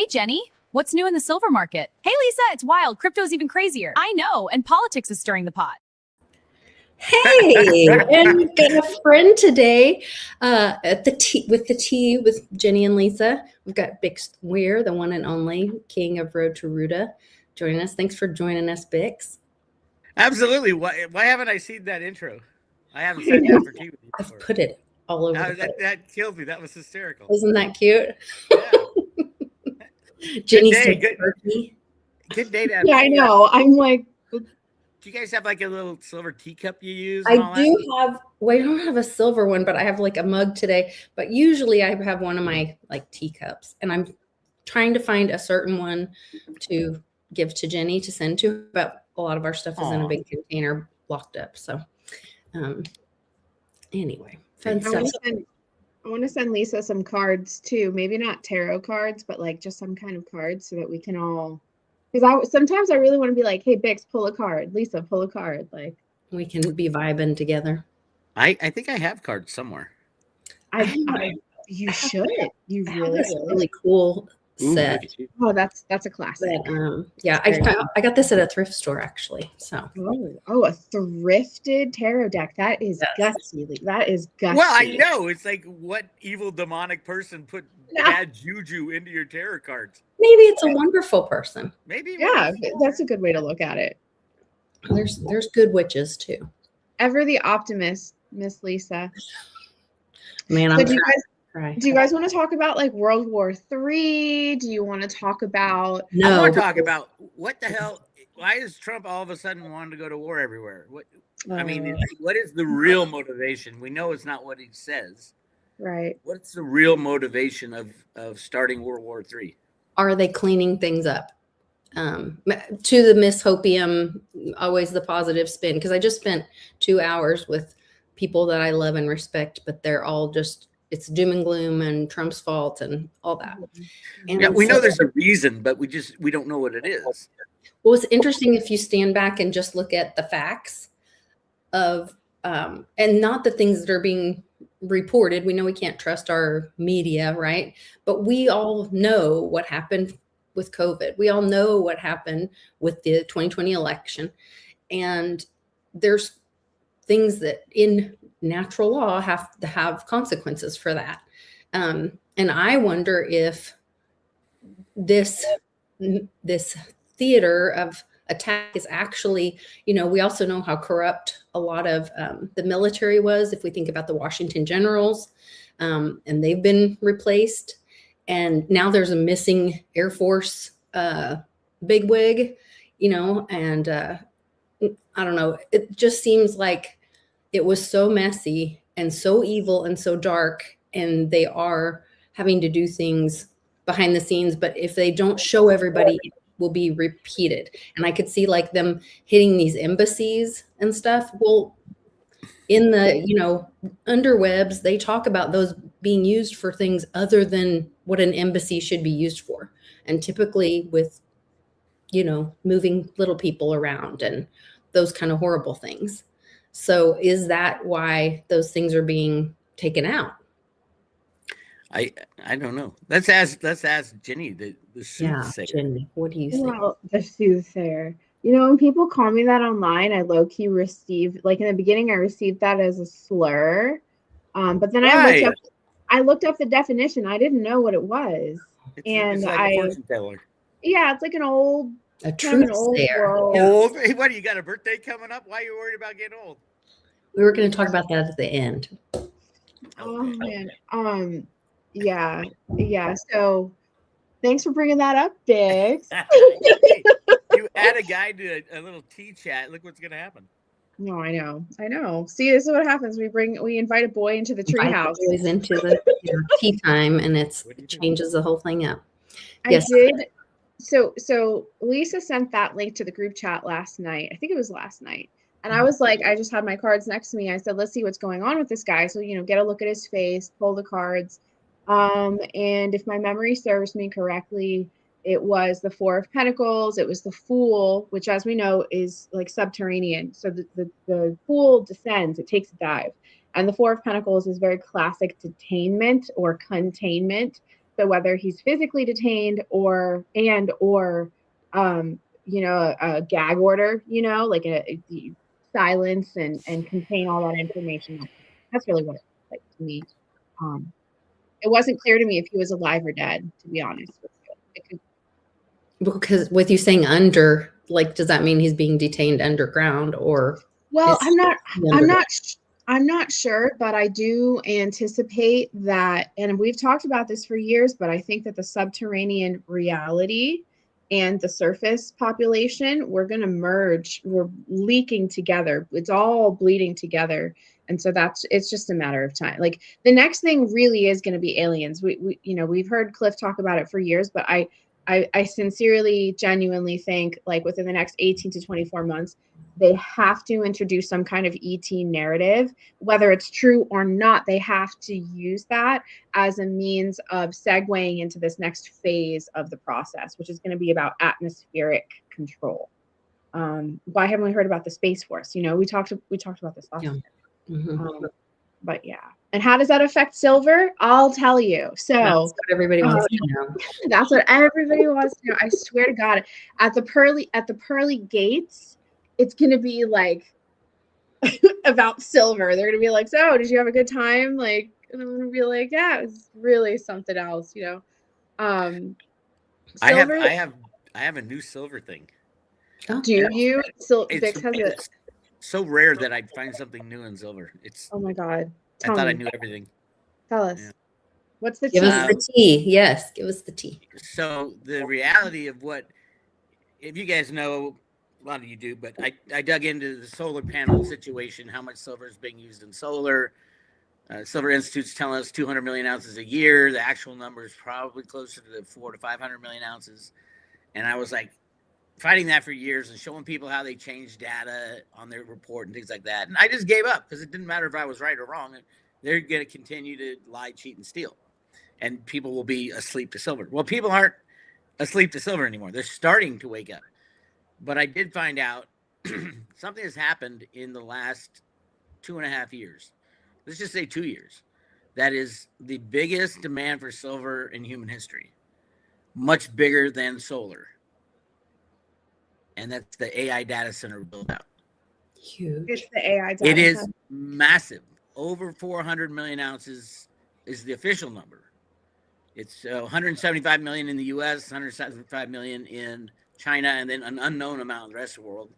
Jenny. What's new in the silver market? Hey, Lisa, it's wild. Crypto's even crazier. I know, and politics is stirring the pot. Hey, and we've got a friend today at the tea with Jenny and Lisa. We've got Bix Weir, the one and only king of Road to Ruta, joining us. Thanks for joining us, Bix. Absolutely. Why haven't I seen that intro? I haven't sat down for tea with you before. I've put it all over. That killed me. That was hysterical. Isn't that cute? Yeah. Jenny's good day to have. Yeah, I know. I'm like, do you guys have like a little silver teacup you use? I do have. Well, I don't have a silver one, but I have like a mug today. But usually I have one of my like teacups, and I'm trying to find a certain one to give to Jenny to send to her. But a lot of our stuff is in a big container locked up. So, anyway, fun stuff. I want to send Lisa some cards too. Maybe not tarot cards, but like just some kind of cards so that we can all. Because sometimes I really want to be like, hey, Bix, pull a card. Lisa, pull a card. Like we can be vibing together. I think I have cards somewhere. You should. You really cool set. Oh, that's a classic. But, yeah, I got this at a thrift store actually. So a thrifted tarot deck. That is gutsy. That is gutsy. Well, I know. It's like what evil demonic person put bad juju into your tarot cards? Maybe it's a wonderful person. Maybe. Yeah, that's a good way to look at it. There's good witches too. Ever the optimist, Miss Lisa. Man, so do you guys want to talk about like World War III? Do you want to talk about? No. I want to talk about what the hell. Why is Trump all of a sudden wanting to go to war everywhere? I mean, what is the real motivation? We know it's not what he says. Right. What's the real motivation of starting World War III? Are they cleaning things up? To the Miss Hopium, always the positive spin. Because I just spent 2 hours with people that I love and respect, but they're all just. It's doom and gloom and Trump's fault and all that. And yeah, we know there's a reason, but we don't know what it is. Well, it's interesting if you stand back and just look at the facts of, and not the things that are being reported. We know we can't trust our media, right? But we all know what happened with COVID. We all know what happened with the 2020 election. And there's things that in natural law have to have consequences for that. And I wonder if this theater of attack is actually, we also know how corrupt a lot of the military was. If we think about the Washington generals, and they've been replaced. And now there's a missing Air Force bigwig, and I don't know. It just seems like it was so messy and so evil and so dark, and they are having to do things behind the scenes. But if they don't show everybody, it will be repeated. And I could see like them hitting these embassies and stuff. Well, in the, underwebs, they talk about those being used for things other than what an embassy should be used for. And typically with, moving little people around and those kind of horrible things. So is that why those things are being taken out? I don't know. Let's ask Jenny, the soothsayer. Yeah, Jenny, what do you think? Well, the soothsayer. When people call me that online, I low-key receive, like in the beginning, I received that as a slur. But then I looked up the definition. I didn't know what it was. It's like a fortune teller. Yeah, it's like an old. A truthsayer. Old? Hey, what, you got a birthday coming up? Why are you worried about getting old? We were going to talk about that at the end. Oh, man. Yeah. So thanks for bringing that up, Bix. You add a guy to a little tea chat. Look what's going to happen. No, I know. See, this is what happens. We invite a boy into the treehouse. Boys into the tea time, and it changes the whole thing up. Yes. I did. So Lisa sent that link to the group chat last night. I think it was last night. And I was like, I just had my cards next to me. I said, let's see what's going on with this guy. So, get a look at his face, pull the cards. And if my memory serves me correctly, it was the Four of Pentacles. It was the Fool, which, as we know, is like subterranean. So the Fool descends, it takes a dive. And the Four of Pentacles is very classic detainment or containment. So whether he's physically detained or a gag order, like a silence and contain all that information. That's really what it was like to me. It wasn't clear to me if he was alive or dead, to be honest with you. Because with you saying under, like, does that mean he's being detained underground or? Well, I'm not sure, but I do anticipate that, and we've talked about this for years, but I think that the subterranean reality and the surface population, we're going to merge. We're leaking together. It's all bleeding together. And so it's just a matter of time. Like the next thing really is going to be aliens. We've heard Clif talk about it for years, but I sincerely, genuinely think like within the next 18 to 24 months, they have to introduce some kind of ET narrative, whether it's true or not. They have to use that as a means of segueing into this next phase of the process, which is going to be about atmospheric control. Why haven't we heard about the Space Force? We talked about this last time. Mm-hmm. But yeah. And how does that affect silver? I'll tell you. So that's what everybody wants to know. That's what everybody wants to know. I swear to God, at the pearly gates, it's gonna be like about silver. They're gonna be like, "So, did you have a good time?" Like, and I'm gonna be like, "Yeah, it was really something else." Silver, I have a new silver thing. Oh. Do you? Vix has it. It's so rare that I'd find something new in silver. It's. Oh my God. I thought I knew everything. Tell us. Yeah. What's the tea? Give us the tea. Yes, give us the tea. So the reality of if you guys know, a lot of you do, but I dug into the solar panel situation, how much silver is being used in solar. Silver Institute's telling us 200 million ounces a year. The actual number is probably closer to 400 to 500 million ounces. And I was like fighting that for years and showing people how they changed data on their report and things like that. And I just gave up because it didn't matter if I was right or wrong. They're going to continue to lie, cheat, and steal. And people will be asleep to silver. Well, people aren't asleep to silver anymore. They're starting to wake up. But I did find out something has happened in the last 2.5 years. Let's just say 2 years. That is the biggest demand for silver in human history. Much bigger than solar. And that's the AI data center build out. Huge. It's the AI data center. It is center. Massive. Over 400 million ounces is the official number. It's 175 million in the U.S., 175 million in China, and then an unknown amount in the rest of the world.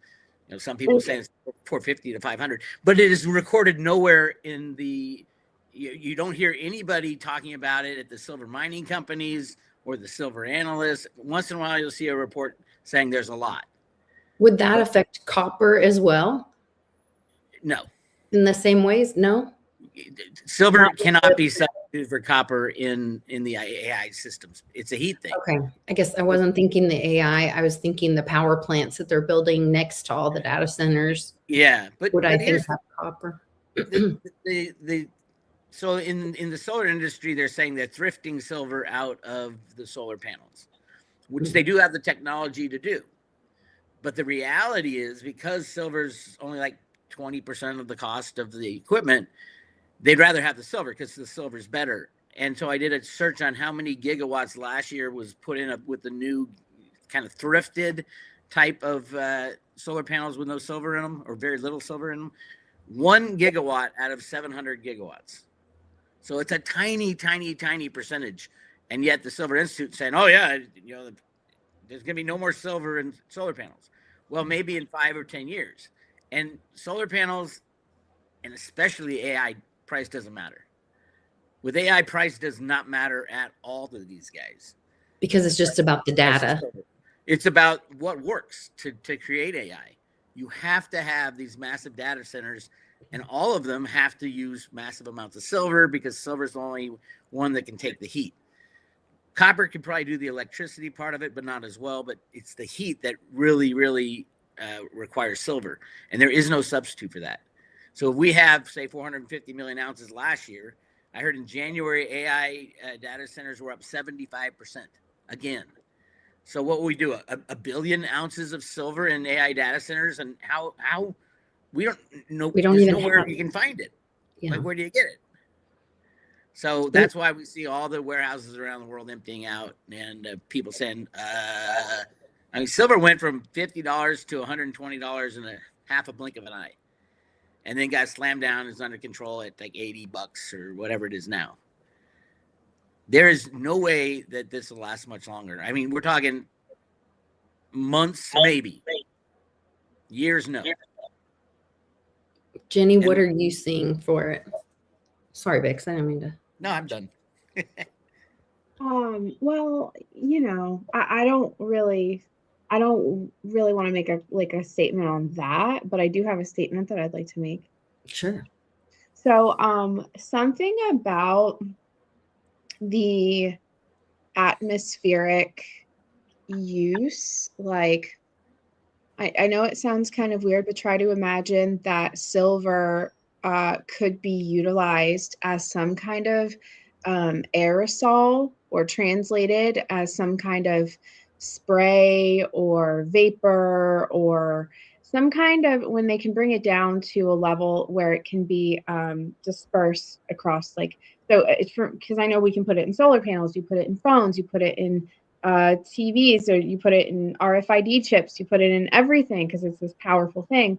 Some people say it's 450 to 500, but it is recorded nowhere in the. You don't hear anybody talking about it at the silver mining companies or the silver analysts. Once in a while, you'll see a report saying there's a lot. Would that affect copper as well? No. In the same ways? No. Silver cannot be substituted for copper in the AI systems. It's a heat thing. Okay. I guess I wasn't thinking the AI. I was thinking the power plants that they're building next to all the data centers. Yeah, but I think have copper? So in the solar industry, they're saying they're thrifting silver out of the solar panels, which they do have the technology to do. But the reality is, because silver's only like 20% of the cost of the equipment, they'd rather have the silver because the silver's better. And so I did a search on how many gigawatts last year was put in with the new kind of thrifted type of solar panels with no silver in them or very little silver in them. 1 gigawatt out of 700 gigawatts. So it's a tiny, tiny, tiny percentage. And yet the Silver Institute saying, oh yeah, there's going to be no more silver in solar panels. Well, maybe in 5 or 10 years. And solar panels, and especially AI, price doesn't matter. With AI, price does not matter at all to these guys. Because it's just about the data. It's about what works to create AI. You have to have these massive data centers, and all of them have to use massive amounts of silver because silver is the only one that can take the heat. Copper can probably do the electricity part of it, but not as well. But it's the heat that really, really requires silver, and there is no substitute for that. So if we have, say, 450 million ounces last year, I heard in January AI data centers were up 75% again. So what will we do? A billion ounces of silver in AI data centers, and how we don't know. We don't even know where you can find it. Yeah. Like, where do you get it? So that's why we see all the warehouses around the world emptying out, and people saying, I mean, silver went from $50 to $120 in a half a blink of an eye, and then got slammed down. It's under control at like $80 or whatever it is now. There is no way that this will last much longer. I mean, we're talking months, maybe years. No. Jenny, what are you seeing for it? Sorry, Bix, I didn't mean to. No, I'm done. Well, I don't really want to make a statement on that, but I do have a statement that I'd like to make. Sure. So, something about the atmospheric use, like, I know it sounds kind of weird, but try to imagine that silver could be utilized as some kind of aerosol, or translated as some kind of spray or vapor, or some kind of, when they can bring it down to a level where it can be dispersed across, like, so it's because I know we can put it in solar panels, you put it in phones, you put it in TVs, or you put it in RFID chips, you put it in everything because it's this powerful thing.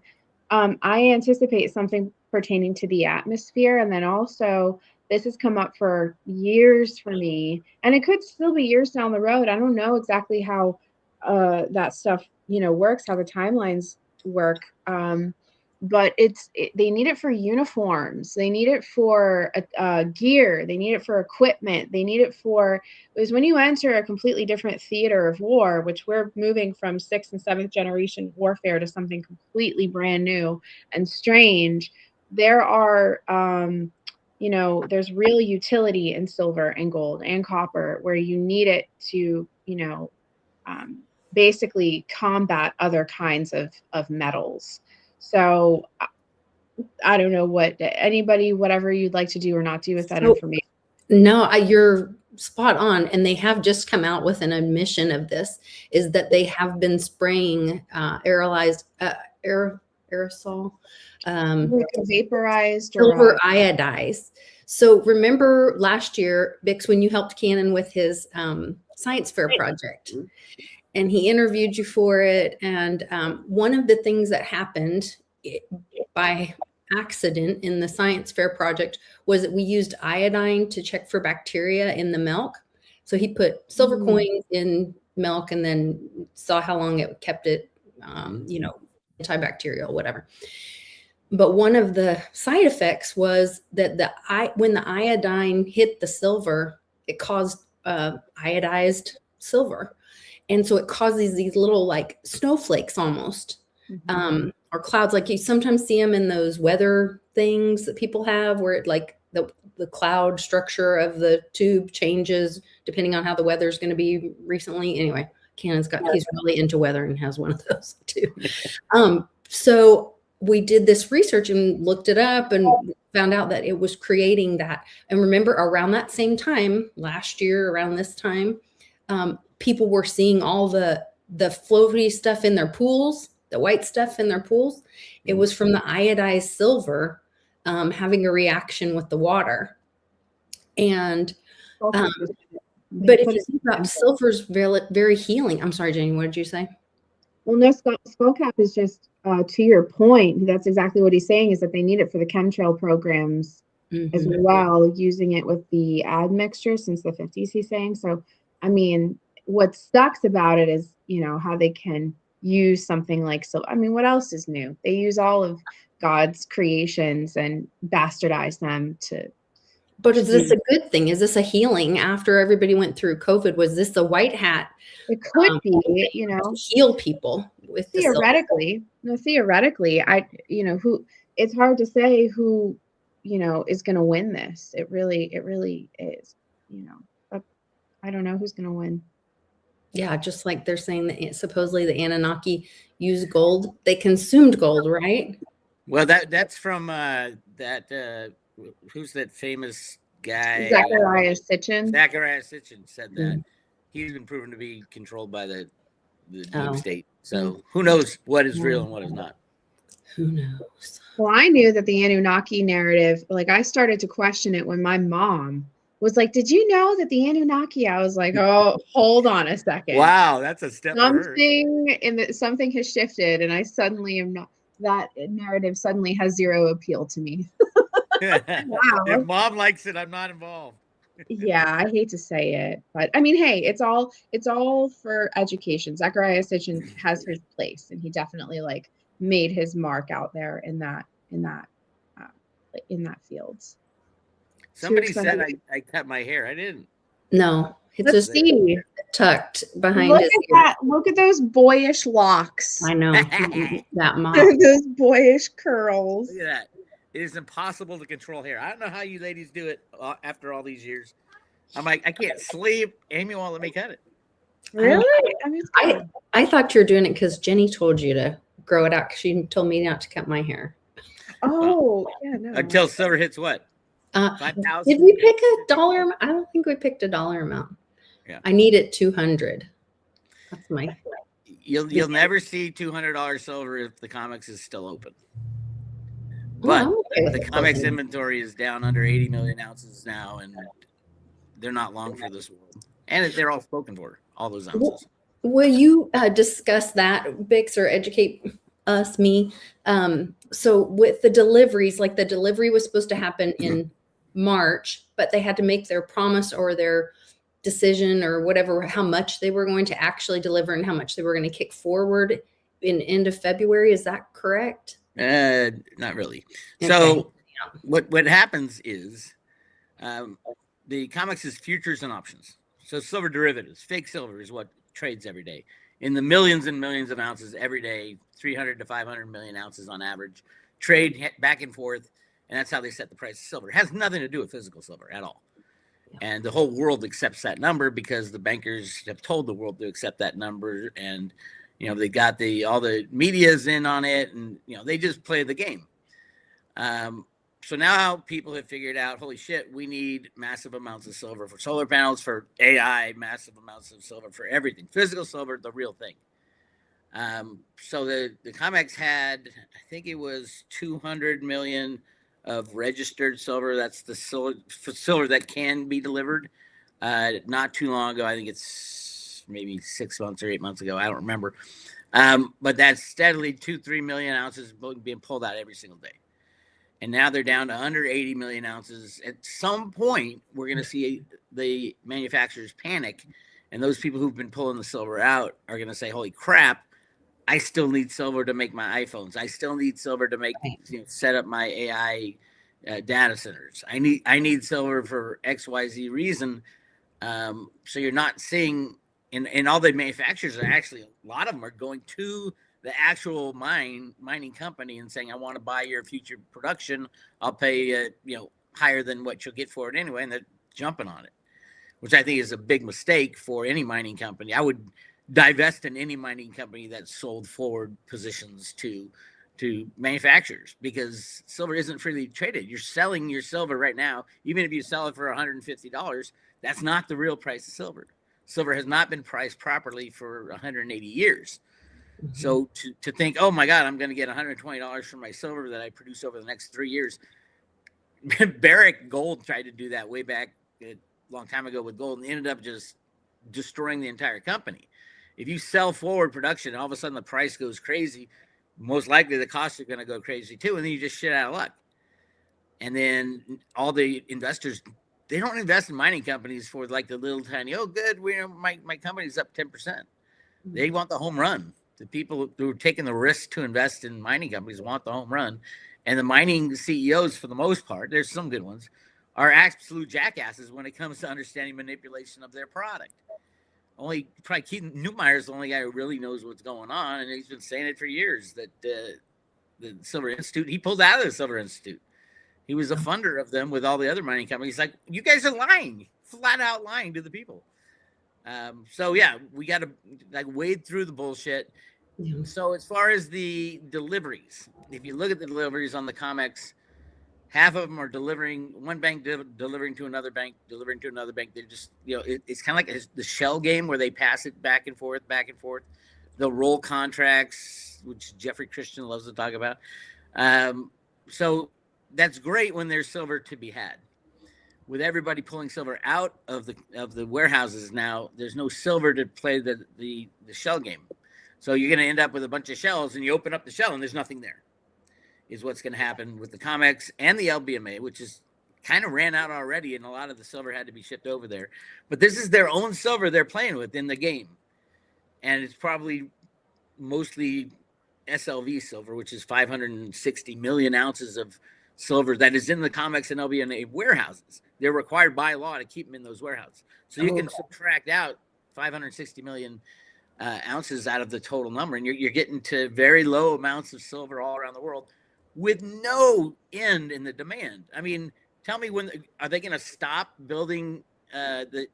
I anticipate something pertaining to the atmosphere. And then also, this has come up for years for me, and it could still be years down the road. I don't know exactly how that stuff, works, how the timelines work. But they need it for uniforms. They need it for gear. They need it for equipment. They need it because when you enter a completely different theater of war, which we're moving from 6th and 7th generation warfare to something completely brand new and strange, there are, there's real utility in silver and gold and copper, where you need it to, basically combat other kinds of metals. So I don't know whatever you'd like to do or not do with that information. No, you're spot on. And they have just come out with an admission of this, is that they have been spraying aerosol, vaporized, silver iodized. So remember last year, Bix, when you helped Cannon with his science fair project, and he interviewed you for it. And one of the things that happened by accident in the science fair project was that we used iodine to check for bacteria in the milk. So he put silver coins in milk and then saw how long it kept it, antibacterial, whatever. But one of the side effects was that when the iodine hit the silver, it caused iodized silver. And so it causes these little like snowflakes almost, or clouds. Like you sometimes see them in those weather things that people have, where it like the cloud structure of the tube changes depending on how the weather is going to be recently. Anyway, Cannon's he's really into weather and has one of those too. So we did this research and looked it up and found out that it was creating that. And remember, around that same time last year, around this time, people were seeing all the floaty stuff in their pools, the white stuff in their pools. It was from the iodized silver having a reaction with the water. And but if you think about silver's very, very healing. I'm sorry, Jenny, what did you say? Well, no, skullcap is just to your point. That's exactly what he's saying, is that they need it for the chemtrail programs as well, using it with the admixture since the 50s, he's saying. So, I mean, what sucks about it is, how they can use something like silver. I mean, what else is new? They use all of God's creations and bastardize them to. But is this a good thing? Is this a healing after everybody went through COVID? Was this a white hat? It could be, to heal people with theoretically. Theoretically, it's hard to say who, is going to win this. It really is, I don't know who's going to win. Yeah, just like they're saying that supposedly the Anunnaki used gold. They consumed gold, right? Well, that's from who's that famous guy? Zachariah Sitchin. Zachariah Sitchin said that. He's been proven to be controlled by the deep state. So who knows what is real and what is not? Who knows? Well, I knew that the Anunnaki narrative, like I started to question it when my mom was like, "Did you know that the Anunnaki?" I was like, "Oh, hold on a second. Wow, that's a step for her. Something has shifted, and I suddenly am not. That narrative suddenly has zero appeal to me." Wow. If mom likes it, I'm not involved. Yeah, I hate to say it, but I mean, hey, it's all for education. Zachariah Sitchin has his place, and he definitely like made his mark out there uh, in that field. Somebody said I cut my hair. I didn't. No, it's Let's just see. tucked behind Look his at ear. that. Look at those boyish locks. I know. That mop. Those boyish curls. Look at that. It is impossible to control hair. I don't know how you ladies do it after all these years. I'm like, I can't sleep. Amy won't let me cut it. Really? I mean, I thought you were doing it because Jenny told you to grow it out because she told me not to cut my hair. oh, yeah, no. Until silver hits what? Did 5,000? we pick a dollar? I don't think we picked a dollar amount. Yeah. I need it 200. That's my. You'll never see $200 silver if the Comex is still open. But the Comex inventory is down under 80 million ounces now, and they're not long for this world. And they're all spoken for, all those ounces. Will you discuss that, Bix, or educate me? So with the deliveries, like the delivery was supposed to happen in March, but they had to make their promise or their decision or whatever, how much they were going to actually deliver and how much they were going to kick forward in end of February. Is that correct? Not really. Okay. So what happens is the Comex is futures and options. So silver derivatives, fake silver is what trades every day in the millions and millions of ounces every day, 300 to 500 million ounces on average, trade back and forth. And that's how they set the price of silver. It has nothing to do with physical silver at all. And the whole world accepts that number because the bankers have told the world to accept that number. And, you know, they got all the media's in on it, and, you know, they just play the game. So now people have figured out, holy shit, we need massive amounts of silver for solar panels, for AI, massive amounts of silver for everything. Physical silver, the real thing. So the Comex had, I think it was 200 million of registered silver. That's the silver that can be delivered. Not too long ago, I think it's maybe 6 months or 8 months ago. I don't remember. But that's steadily 2-3 million ounces being pulled out every single day. And now they're down to under 80 million ounces. At some point, we're going to see the manufacturers panic. And those people who've been pulling the silver out are going to say, holy crap, I still need silver to make my iPhones. I still need silver to make, set up my AI data centers. I need silver for XYZ reason. So you're not seeing, and all the manufacturers are actually, a lot of them are going to the actual mining company and saying, I want to buy your future production. I'll pay, higher than what you'll get for it anyway. And they're jumping on it, which I think is a big mistake for any mining company. I would divest in any mining company that sold forward positions to manufacturers, because silver isn't freely traded. You're selling your silver right now. Even if you sell it for $150, that's not the real price of silver. Silver has not been priced properly for 180 years. Mm-hmm. So to think, oh my God, I'm going to get $120 for my silver that I produce over the next 3 years. Barrick Gold tried to do that way back a long time ago with gold and ended up just destroying the entire company. If you sell forward production and all of a sudden the price goes crazy, most likely the costs are going to go crazy too. And then you just shit out of luck. And then all the investors, they don't invest in mining companies for like the little tiny, oh, good, my company's up 10%. They want the home run. The people who are taking the risk to invest in mining companies want the home run. And the mining CEOs, for the most part, there's some good ones, are absolute jackasses when it comes to understanding manipulation of their product. Only probably Keith Neumeyer is the only guy who really knows what's going on, and he's been saying it for years that the Silver Institute, he pulled out of the Silver Institute. He was a funder of them with all the other mining companies. Like, you guys are lying, flat out lying to the people. So yeah, we got to like wade through the bullshit. Yeah. So as far as the deliveries, if you look at the deliveries on the Comex, half of them are delivering, one bank delivering to another bank, delivering to another bank. They're just, it's kind of like the shell game where they pass it back and forth. They'll roll contracts, which Jeffrey Christian loves to talk about. So that's great when there's silver to be had. With everybody pulling silver out of the warehouses now, there's no silver to play the shell game. So you're going to end up with a bunch of shells, and you open up the shell and there's nothing there. Is what's going to happen with the Comex and the LBMA, which is kind of ran out already, and a lot of the silver had to be shipped over there. But this is their own silver they're playing with in the game, and it's probably mostly SLV silver, which is 560 million ounces of silver that is in the Comex and LBMA warehouses. They're required by law to keep them in those warehouses. So you can subtract out 560 million ounces out of the total number, and you're getting to very low amounts of silver all around the world with no end in the demand. I mean, tell me, when are they going to stop building the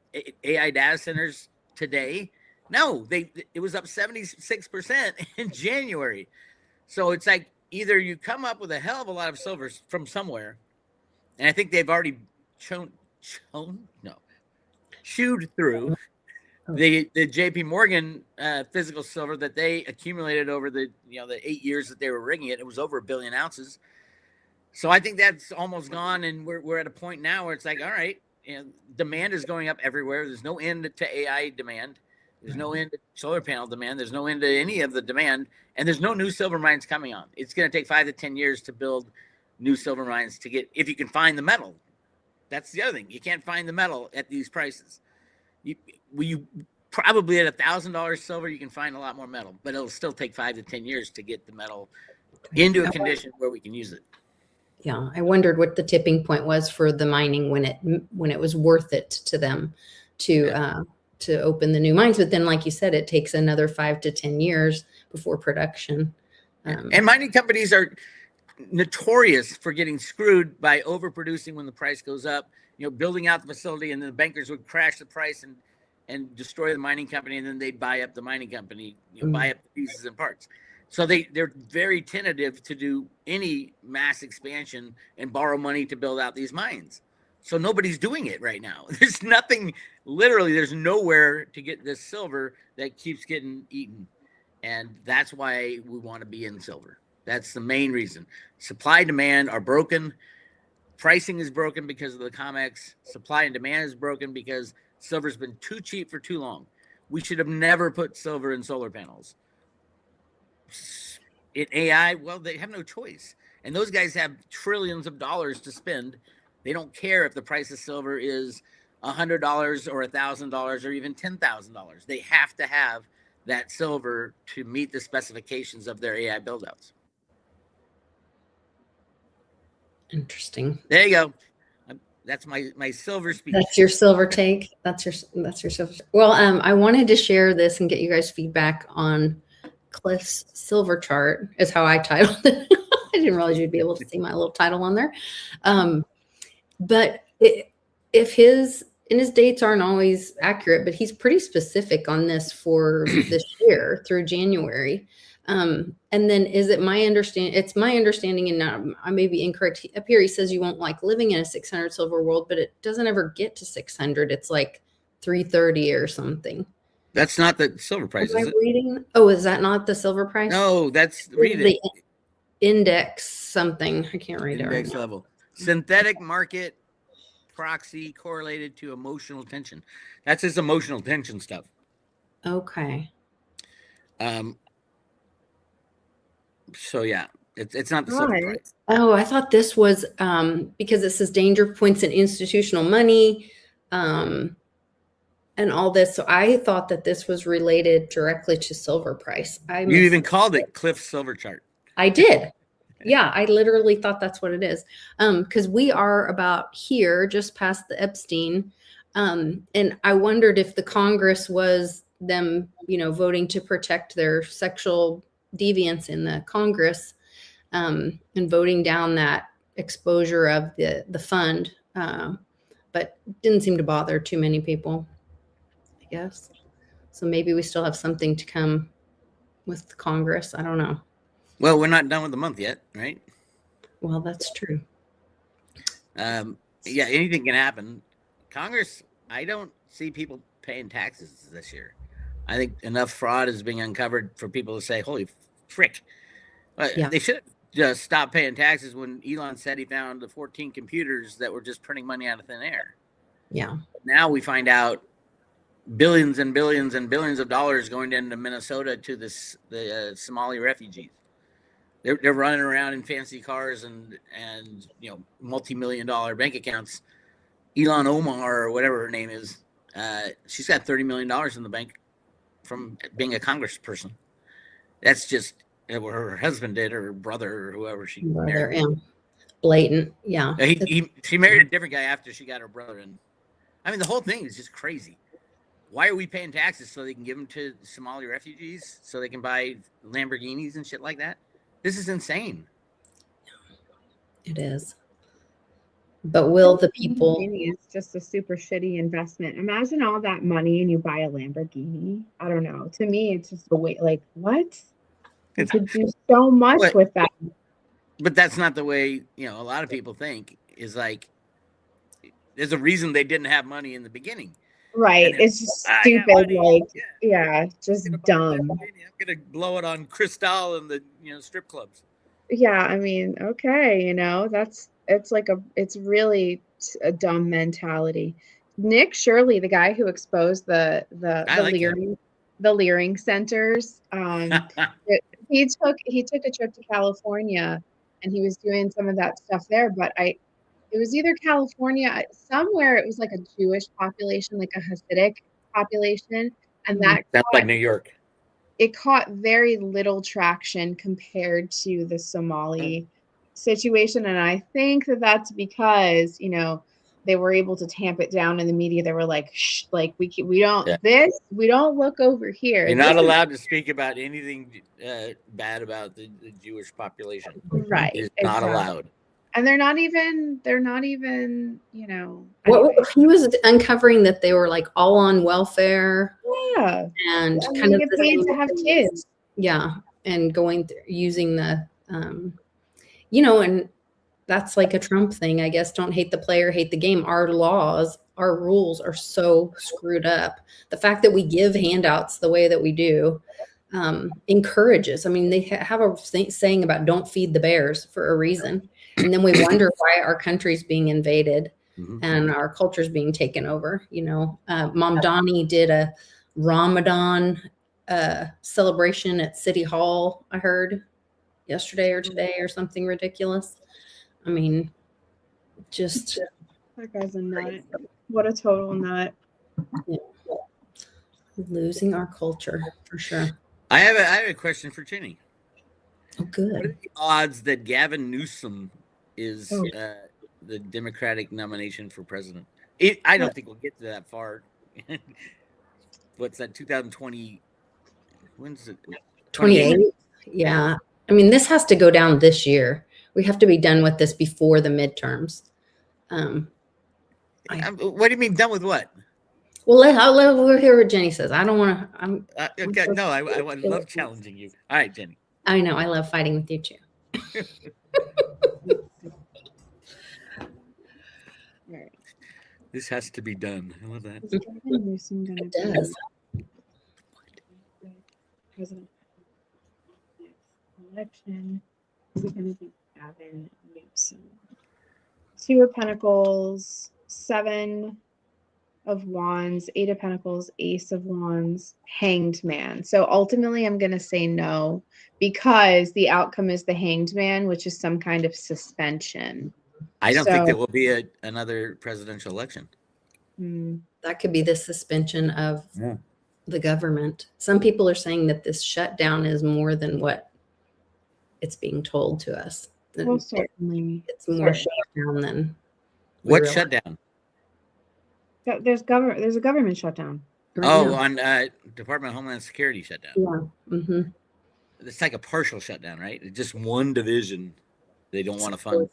AI data centers today? No, it was up 76% in January. So it's like either you come up with a hell of a lot of silver from somewhere, and I think they've already chewed through the JP Morgan physical silver that they accumulated over the 8 years that they were rigging it. It was over 1 billion ounces. So I think that's almost gone, and we're at a point now where it's like, all right, demand is going up everywhere. There's no end to AI demand. There's no end to solar panel demand. There's no end to any of the demand, and there's no new silver mines coming on. It's going to take 5 to 10 years to build new silver mines if you can find the metal. That's the other thing. You can't find the metal at these prices. You probably at $1,000 silver, you can find a lot more metal, but it'll still take 5 to 10 years to get the metal into a condition where we can use it. Yeah, I wondered what the tipping point was for the mining when it was worth it to them to open the new mines. But then, like you said, it takes another 5 to 10 years before production. And mining companies are notorious for getting screwed by overproducing when the price goes up. Building out the facility, and then the bankers would crash the price and destroy the mining company, and then they'd buy up the mining company, buy up the pieces and parts. So they're very tentative to do any mass expansion and borrow money to build out these mines. So nobody's doing it right now. There's nothing, literally, there's nowhere to get this silver that keeps getting eaten. And that's why we want to be in silver. That's the main reason. Supply and demand are broken. Pricing is broken because of the Comex. Supply and demand is broken because silver's been too cheap for too long. We should have never put silver in solar panels. In AI, well, they have no choice. And those guys have trillions of dollars to spend. They don't care if the price of silver is $100 or $1,000 or even $10,000. They have to have that silver to meet the specifications of their AI buildouts. Interesting. There you go. That's my silver speech. That's your silver take. That's your silver. Well, I wanted to share this and get you guys feedback on Clif's silver chart, is how I titled it. I didn't realize you'd be able to see my little title on there. But if his dates aren't always accurate, but he's pretty specific on this for this year through January. And then it's my understanding, and I may be incorrect. Up here, he says you won't like living in a 600 silver world, but it doesn't ever get to 600. It's like 330 or something. That's not the silver price, is it? Reading? Oh, is that not the silver price? No, that's the index something. I can't read it. Index level. Synthetic market proxy correlated to emotional tension. That's his emotional tension stuff. Okay. So yeah, it's not the silver price. Oh, I thought this was because it says danger points in institutional money, and all this. So I thought that this was related directly to silver price. You even called it Clif's silver chart. I did. Yeah, I literally thought that's what it is. Because we are about here, just past the Epstein. And I wondered if the Congress was them, voting to protect their sexual deviance in the Congress, and voting down that exposure of the fund. But didn't seem to bother too many people, I guess. So maybe we still have something to come with Congress. I don't know. Well, we're not done with the month yet, right? Well, that's true. Yeah, anything can happen. Congress, I don't see people paying taxes this year. I think enough fraud is being uncovered for people to say, holy frick. They should just stop paying taxes when Elon said he found the 14 computers that were just printing money out of thin air. Yeah. Now we find out billions and billions and billions of dollars going into Minnesota to the Somali refugees. They're running around in fancy cars and multi-million-dollar bank accounts. Elon Omar, or whatever her name is, she's got $30 million in the bank from being a congressperson. That's just what her husband did, or her brother, or whoever she married. Yeah. Blatant. Yeah. She married a different guy after she got her brother. And I mean, the whole thing is just crazy. Why are we paying taxes so they can give them to Somali refugees so they can buy Lamborghinis and shit like that? This is insane. It is. But will the people... It's just a super shitty investment. Imagine all that money and you buy a Lamborghini. I don't know. To me, it's just a wait. Like, what? You could do so much with that. But that's not the way, a lot of people think, is like, there's a reason they didn't have money in the beginning. Right. It's just stupid. Just dumb. I'm going to blow it on Cristal and the, strip clubs. Yeah. I mean, okay. It's really a dumb mentality. Nick Shirley, the guy who exposed the Leering centers, he took a trip to California and he was doing some of that stuff there. But it was either California, somewhere it was like a Jewish population, like a Hasidic population. And that's like New York. It caught very little traction compared to the Somali situation. And I think that's because, they were able to tamp it down in the media. They were like, shh, like we don't look over here. You're not allowed to speak about anything bad about the Jewish population. Right. It's not allowed. And they're not even, What he was uncovering that they were like all on welfare. Yeah. And kind of get paid to have kids. Yeah. And using the, and that's like a Trump thing, I guess. Don't hate the player, hate the game. Our laws, our rules are so screwed up. The fact that we give handouts the way that we do encourages. I mean, they have a saying about don't feed the bears for a reason. And then we wonder why our country's being invaded and our culture's being taken over. Mom Donnie did a Ramadan celebration at City Hall, I heard yesterday or today or something ridiculous. I mean, just that guy's a nut. What a total nut. Yeah. Losing our culture for sure. I have a question for Chinny. Oh, good. What are the odds that Gavin Newsom is the Democratic nomination for president? I don't think we'll get to that far. What's that? 2020? When's it? 28. Yeah. I mean, this has to go down this year. We have to be done with this before the midterms. What do you mean done with what? Well, we'll hear what Jenny says. I don't want to. Okay, no, I love challenging you. All right, Jenny. I know. I love fighting with you too. This has to be done. I love that. It does. President election is going to be Gavin Newsom. 2 of Pentacles, 7 of Wands, 8 of Pentacles, Ace of Wands, Hanged Man. So ultimately, I'm going to say no because the outcome is the Hanged Man, which is some kind of suspension. I don't think there will be another presidential election. That could be the suspension of the government. Some people are saying that this shutdown is more than what it's being told to us. Well, certainly. It's more shutdown than what shutdown? There's a government shutdown. On Department of Homeland Security shutdown. Yeah. Mm-hmm. It's like a partial shutdown, right? It's just one division they don't want to fund.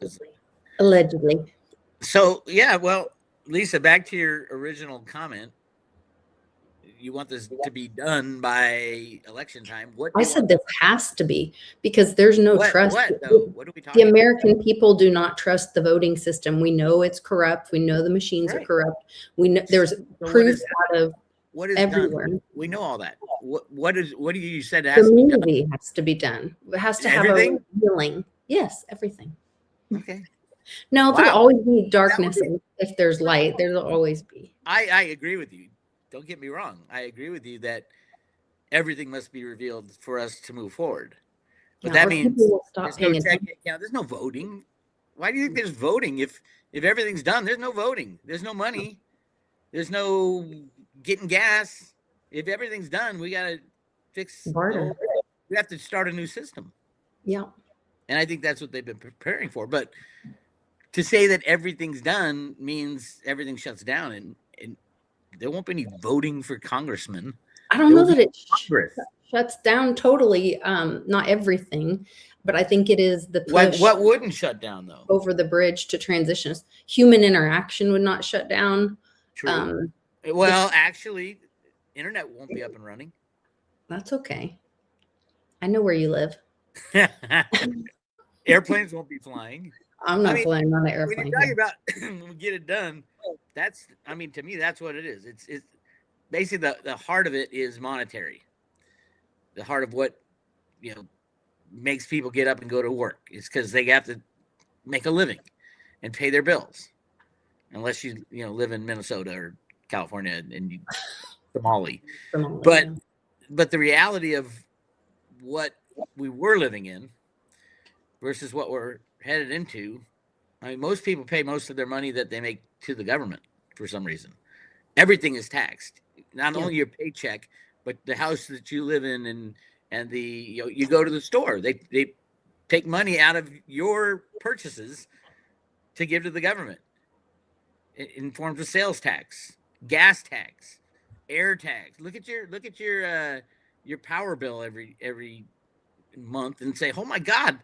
Allegedly. So, yeah, well, Lisa, back to your original comment. You want this to be done by election time. I said this has to be because there's no trust. What are we talking The American people do not trust the voting system. We know it's corrupt. We know the machines are corrupt. We know there's proof out of what is everywhere. done? We know all that. What do you said The has to be done? movie has to be done. It has to have Everything? a revealing. Yes, everything. Okay. No, Wow. there'll always be darkness That if there's light. There'll always be. I agree with you. Don't get me wrong. I agree with you that everything must be revealed for us to move forward. But Yeah, that or means people will stop there's no paying check attention. account. There's no voting. Why do you think there's voting? If everything's done, there's no voting. There's no money. There's no getting gas. If everything's done, we got to fix the Barter. whole thing. We have to start a new system. Yeah. And I think that's what they've been preparing for. But to say that everything's done means everything shuts down, and there won't be any voting for congressmen. I don't know There will that be it Congress. shuts down totally, not everything, but I think it is the push What wouldn't shut down though? over the bridge to transitions. Human interaction would not shut down. True. Well, actually, internet won't be up and running. That's okay. I know where you live. Airplanes won't be flying. I'm not I mean, flying on an When airplane. you're talking about when we get it done, that's, I mean, to me, that's what it is. It's basically the heart of it is monetary. The heart of what, makes people get up and go to work is because they have to make a living and pay their bills. Unless you live in Minnesota or California and you Somali. But the reality of what we were living in versus what we're headed into, I mean, most people pay most of their money that they make to the government for some reason. Everything is taxed, not only your paycheck, but the house that you live in, and the you go to the store. They take money out of your purchases to give to the government in forms of sales tax, gas tax, air tax. Look at your power bill every month and say, oh my God,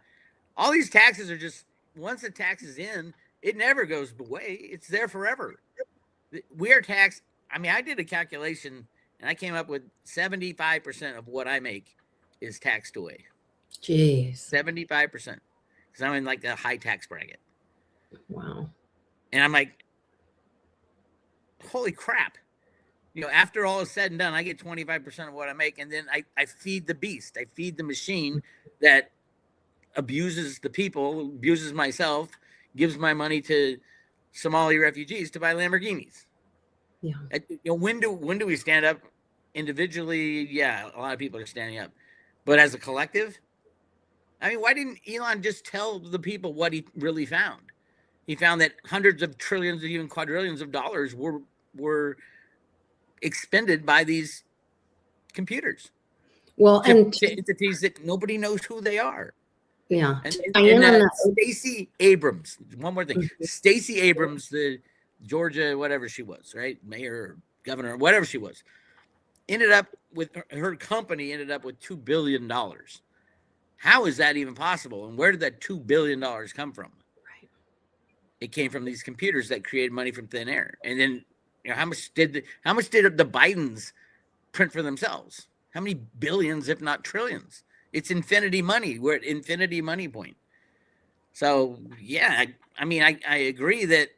all these taxes are just, once the tax is in, it never goes away. It's there forever. We are taxed. I mean, I did a calculation and I came up with 75% of what I make is taxed away. Jeez. 75%. Because I'm in like a high tax bracket. Wow. And I'm like, holy crap. After all is said and done, I get 25% of what I make. And then I feed the beast. I feed the machine that abuses the people, abuses myself, gives my money to Somali refugees to buy Lamborghinis. Yeah. When do we stand up individually? Yeah, a lot of people are standing up. But as a collective, I mean, why didn't Elon just tell the people what he really found? He found that hundreds of trillions, even quadrillions of dollars were expended by these computers. Well, and to entities that nobody knows who they are. Yeah. And Stacey Abrams, one more thing. Mm-hmm. Stacey Abrams, the Georgia, whatever she was, right? Mayor, or governor, whatever she was, ended up with her company ended up with $2 billion. How is that even possible? And where did that $2 billion come from? Right. It came from these computers that created money from thin air. And then, how much did the Bidens print for themselves? How many billions, if not trillions? It's infinity money. We're at infinity money point. So, yeah, I mean, I agree that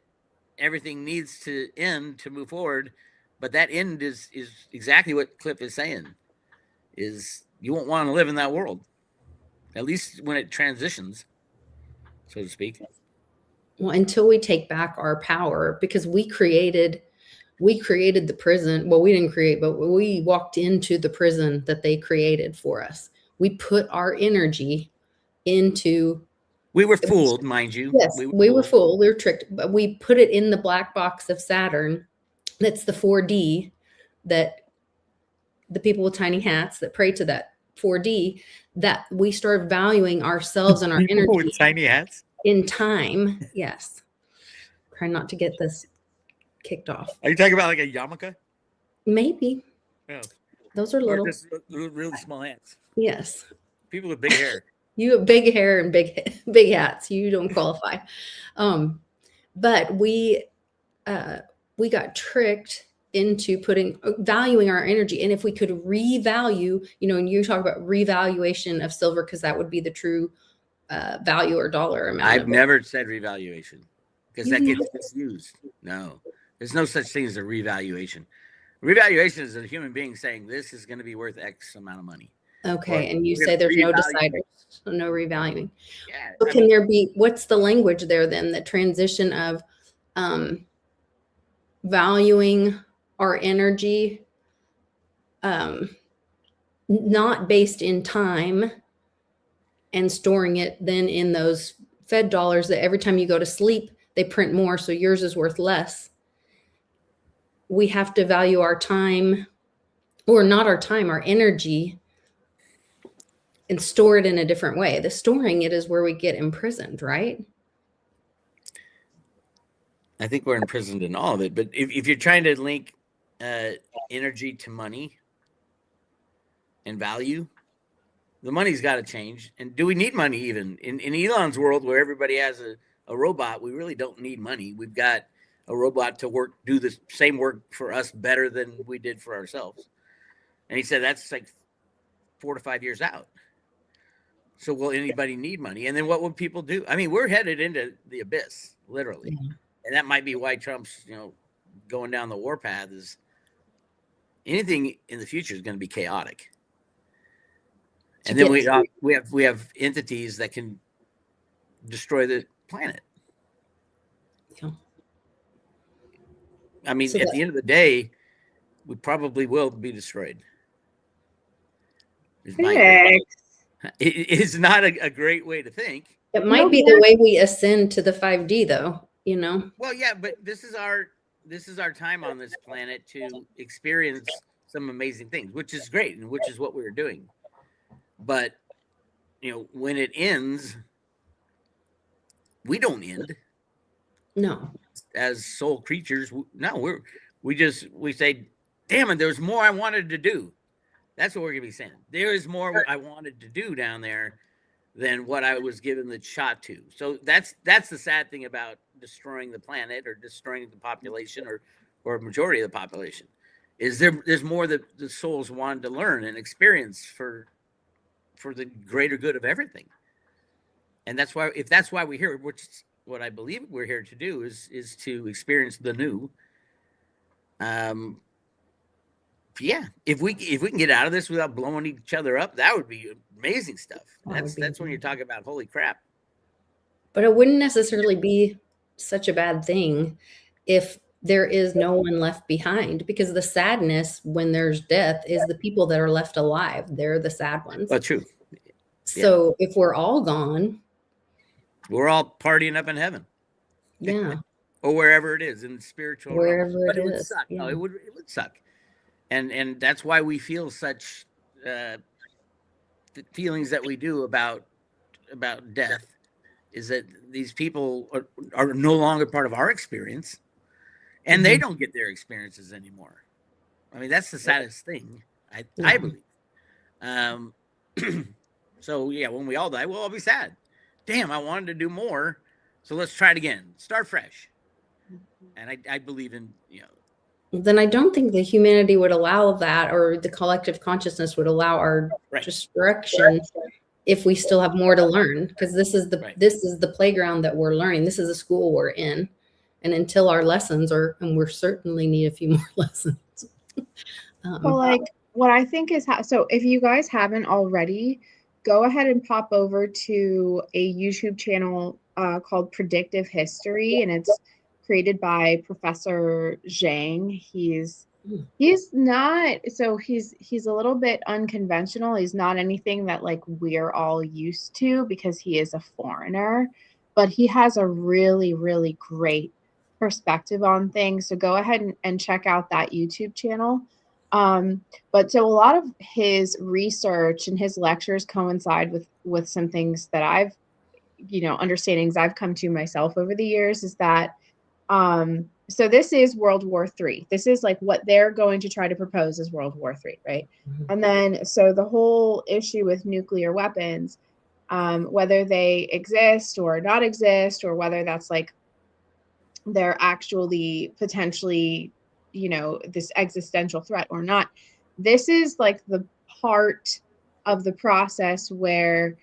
everything needs to end to move forward, but that end is exactly what Clif is saying, is you won't want to live in that world, at least when it transitions, so to speak. Well, until we take back our power, because we created the prison. Well, we didn't create, but we walked into the prison that they created for us. We put our energy into. We were fooled, mind you. Yes, we were fooled. We were tricked, but we put it in the black box of Saturn. That's the 4D that the people with tiny hats that pray to that 4D, that we start valuing ourselves and our energy with tiny hats in time. Yes. Try not to get this kicked off. Are you talking about like a yarmulke? Maybe. Oh. Those are little. Or just really small hats. Yes. People with big hair. You have big hair and big hats. You don't qualify. But we got tricked into valuing our energy. And if we could revalue, and you talk about revaluation of silver, because that would be the true value or dollar amount. I've never said revaluation because that gets misused. No, there's no such thing as a revaluation. Revaluation is a human being saying this is going to be worth X amount of money. Okay, Or and you we're say gonna there's no reevaluate. deciders, so no revaluing. Yeah, So I can mean, there be, what's the language there then, the transition of valuing our energy, not based in time, and storing it then in those Fed dollars that every time you go to sleep, they print more, so yours is worth less. We have to value our time, or not our time, our energy, and store it in a different way. The storing it is where we get imprisoned, right? I think we're imprisoned in all of it. But if you're trying to link energy to money and value, the money's got to change. And do we need money even? In Elon's world, where everybody has a robot, we really don't need money. We've got a robot to do the same work for us better than we did for ourselves. And he said that's like 4 to 5 years out. So will anybody need money? And then what would people do? I mean, we're headed into the abyss, literally. Yeah. And that might be why Trump's, going down the war path. Is anything in the future is going to be chaotic. And then we have entities that can destroy the planet. Yeah. I mean, at the end of the day, we probably will be destroyed. It is not a great way to think. It might be the way we ascend to the 5D, though. Well, yeah, but this is our time on this planet to experience some amazing things, which is great, and which is what we're doing. But when it ends, we don't end. No. As soul creatures, no, we say, damn it, there's more I wanted to do. That's what we're gonna be saying. There is more I wanted to do down there than what I was given the shot to. So that's the sad thing about destroying the planet or destroying the population or a majority of the population, is there's more that the souls wanted to learn and experience for the greater good of everything. And that's why we're here, which is what I believe we're here to do, is to experience the new. Yeah, if we can get out of this without blowing each other up, that would be amazing stuff. That's when you're talking about holy crap. But it wouldn't necessarily be such a bad thing if there is no one left behind, because the sadness when there's death is the people that are left alive. They're the sad ones. Well, true. So if we're all gone, we're all partying up in heaven. Yeah. Or wherever it is in spiritual wherever realm. But it it would is. suck. Yeah. No, it would suck. And that's why we feel such the feelings that we do about death, is that these people are no longer part of our experience, and they don't get their experiences anymore. I mean, that's the saddest thing, I believe. So yeah, when we all die, we'll all be sad. Damn, I wanted to do more, so let's try it again. Start fresh. And I believe in, then I don't think the humanity would allow that, or the collective consciousness would allow our destruction if we still have more to learn, because this is the playground that we're learning. This is the school we're in. And until our lessons and we certainly need a few more lessons. Well, like what I think is, so if you guys haven't already, go ahead and pop over to a YouTube channel called Predictive History, and it's created by Professor Zhang. He's not, so he's a little bit unconventional. He's not anything that like we're all used to, because he is a foreigner, but he has a really, really great perspective on things. So go ahead and check out that YouTube channel. But so a lot of his research and his lectures coincide with some things that I've, understandings I've come to myself over the years, is that so this is World War III. This is like what they're going to try to propose as World War III, right? And then, so the whole issue with nuclear weapons, whether they exist or not exist, or whether that's like they're actually potentially, this existential threat or not, this is like the part of the process where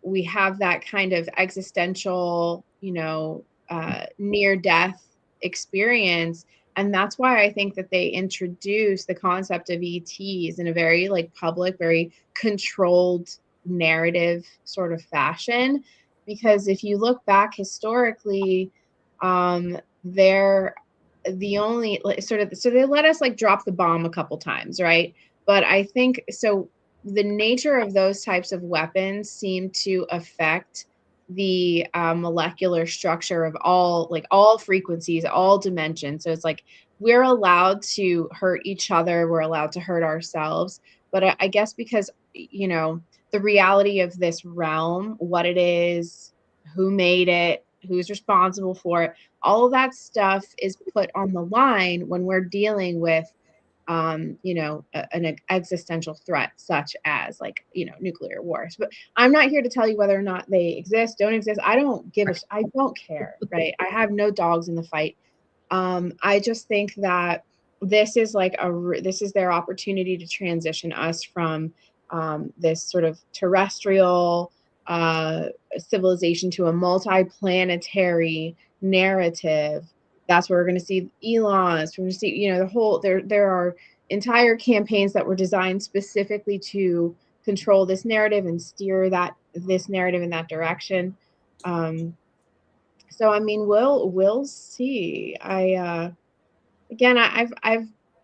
we have that kind of existential, near death experience, And that's why I think that they introduced the concept of ETs in a very like public, very controlled narrative sort of fashion. Because if you look back historically, they're the only sort of, so they let us like drop the bomb a couple times, right? But I think so the nature of those types of weapons seem to affect the molecular structure of all frequencies, all dimensions. So it's like we're allowed to hurt each other, we're allowed to hurt ourselves. But I guess because, you know, the reality of this realm, what it is, who made it, who's responsible for it, all of that stuff is put on the line when we're dealing with you know, an existential threat such as like, you know, nuclear wars. But I'm not here to tell you whether or not they exist, don't exist. I don't care, right? I have no dogs in the fight. I just think that this is like this is their opportunity to transition us from this sort of terrestrial civilization to a multi-planetary narrative. That's where we're going to see Elon's. We're going to see, you know, the whole there are entire campaigns that were designed specifically to control this narrative and steer this narrative in that direction. So I mean, we'll see. I've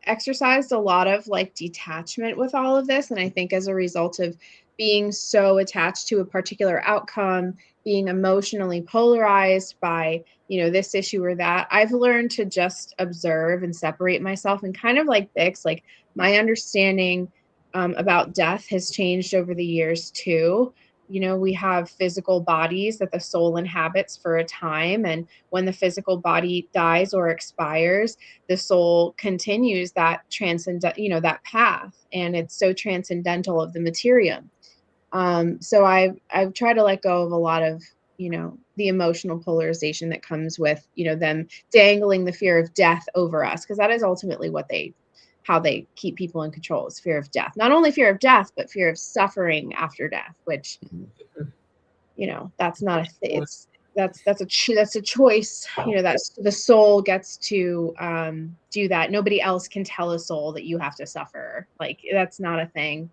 exercised a lot of like detachment with all of this, and I think as a result of being so attached to a particular outcome, being emotionally polarized by, you know, this issue or that, I've learned to just observe and separate myself. And kind of like Bix, like my understanding about death has changed over the years too. You know, we have physical bodies that the soul inhabits for a time, and when the physical body dies or expires, the soul continues that transcendent, you know, that path, and it's so transcendental of the materium. So I've tried to let go of a lot of, you know, the emotional polarization that comes with, you know, them dangling the fear of death over us, because that is ultimately how they keep people in control, is fear of death. Not only fear of death, but fear of suffering after death, which, you know, that's not a it's that's a choice, you know, that's the soul gets to do that. Nobody else can tell a soul that you have to suffer, like that's not a thing.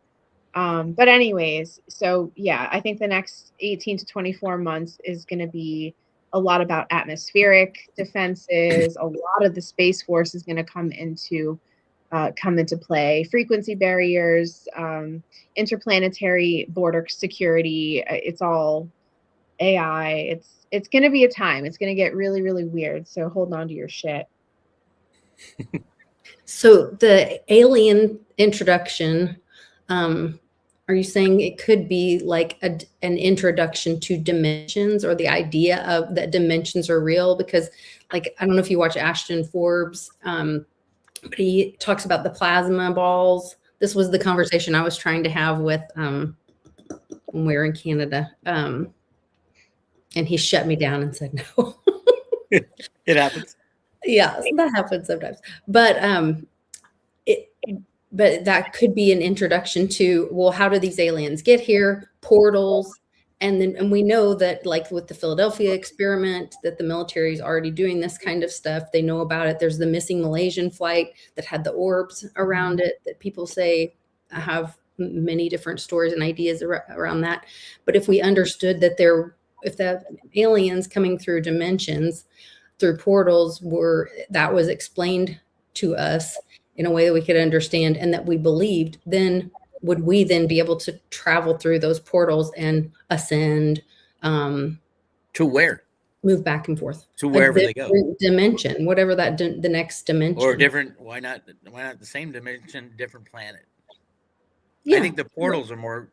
But anyways, so yeah, I think the next 18 to 24 months is going to be a lot about atmospheric defenses. A lot of the Space Force is going to come into play. Frequency barriers, interplanetary border security. It's all AI. It's going to be a time. It's going to get really, really weird. So hold on to your shit. So the alien introduction, are you saying it could be like an introduction to dimensions, or the idea of that dimensions are real? Because like, I don't know if you watch Ashton Forbes, but he talks about the plasma balls. This was the conversation I was trying to have with when we were in Canada. And he shut me down and said no. It happens. Yeah, that happens sometimes. But but that could be an introduction to, well, how do these aliens get here? Portals. And we know that, like with the Philadelphia experiment, that the military is already doing this kind of stuff. They know about it. There's the missing Malaysian flight that had the orbs around it that people say have many different stories and ideas around that. But if we understood that if the aliens coming through dimensions, through portals, that was explained to us in a way that we could understand and that we believed, then would we then be able to travel through those portals and ascend to where? Move back and forth to wherever they go, dimension, whatever that the next dimension, or different. Why not the same dimension, different planet? Yeah, I think the portals are more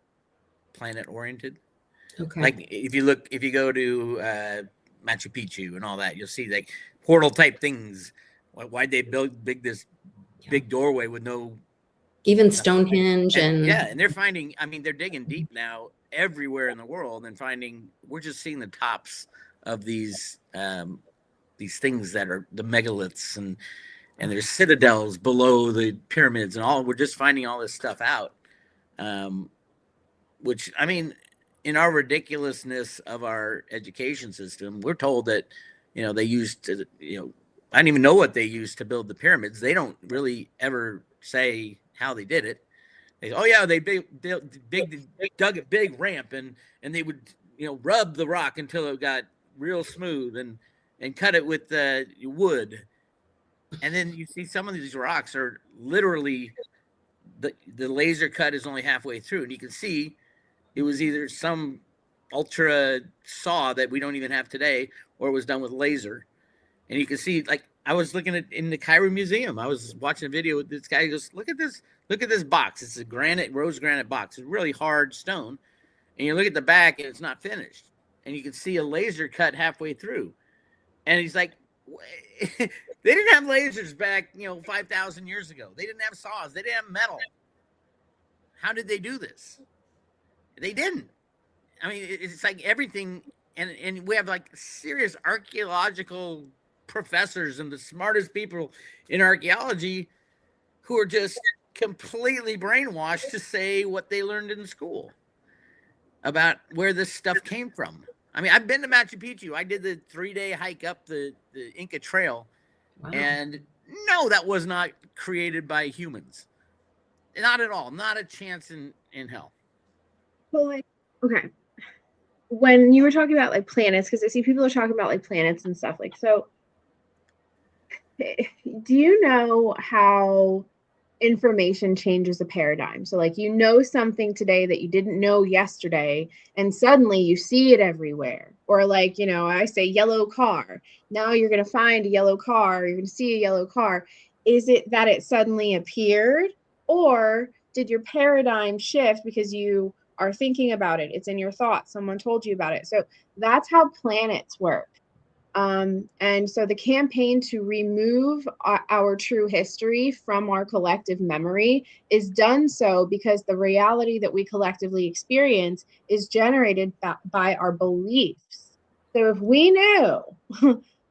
planet oriented. Okay. Like if you go to Machu Picchu and all that, you'll see like portal type things. Why'd they build this big doorway with no? Even Stonehenge and they're finding. I mean, they're digging deep now everywhere in the world and finding. We're just seeing the tops of these things that are the megaliths and there's citadels below the pyramids and all. We're just finding all this stuff out, which, I mean, in our ridiculousness of our education system, we're told that, they used, I don't even know what they used to build the pyramids. They don't really ever say how they did it. They, oh yeah, they dug a big ramp and they would, you know, rub the rock until it got real smooth and cut it with wood. And then you see some of these rocks are literally the laser cut is only halfway through, and you can see it was either some ultra saw that we don't even have today, or it was done with laser. And you can see, like, I was looking at in the Cairo Museum, I was watching a video with this guy. He goes, look at this box. It's a rose granite box. It's really hard stone. And you look at the back and it's not finished. And you can see a laser cut halfway through. And he's like, they didn't have lasers back, 5,000 years ago. They didn't have saws. They didn't have metal. How did they do this? They didn't. I mean, it's like everything. And we have like serious archaeological professors and the smartest people in archaeology who are just completely brainwashed to say what they learned in school about where this stuff came from. I mean, I've been to Machu Picchu. I did the 3-day hike up the Inca Trail. Wow. And no, that was not created by humans. Not at all. Not a chance in hell. Well, like, okay. When you were talking about like planets, because I see people are talking about like planets and stuff, like, so do you know how information changes a paradigm? So like, you know something today that you didn't know yesterday, and suddenly you see it everywhere. Or like, I say yellow car. Now you're going to find a yellow car. You're going to see a yellow car. Is it that it suddenly appeared? Or did your paradigm shift because you are thinking about it? It's in your thoughts. Someone told you about it. So that's how planets work. And so the campaign to remove our true history from our collective memory is done so because the reality that we collectively experience is generated by our beliefs. So if we knew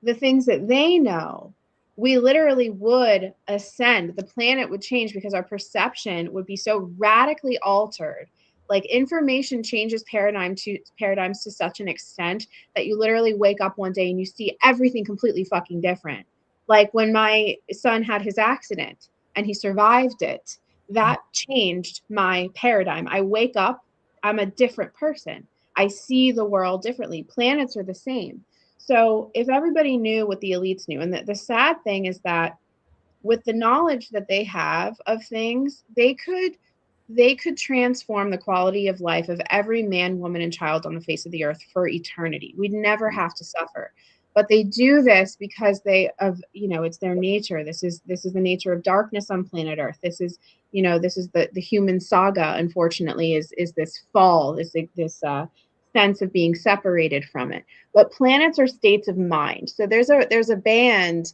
the things that they know, we literally would ascend. The planet would change because our perception would be so radically altered. Like, information changes paradigms to such an extent that you literally wake up one day and you see everything completely fucking different. Like when my son had his accident and he survived it, that changed my paradigm. I wake up, I'm a different person. I see the world differently. Planets are the same. So if everybody knew what the elites knew, and the sad thing is that with the knowledge that they have of things, they could transform the quality of life of every man, woman, and child on the face of the earth for eternity. We'd never have to suffer. But they do this because it's their nature. This is the nature of darkness on planet Earth. This is the human saga, unfortunately, is this fall, this sense of being separated from it. But planets are states of mind. So there's a band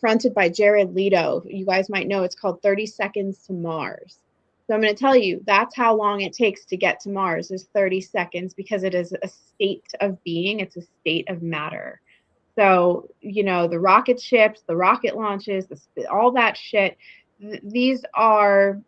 fronted by Jared Leto. You guys might know, it's called 30 Seconds to Mars. So I'm going to tell you, that's how long it takes to get to Mars, is 30 seconds, because it is a state of being. It's a state of matter. So, the rocket ships, the rocket launches, all that shit, these are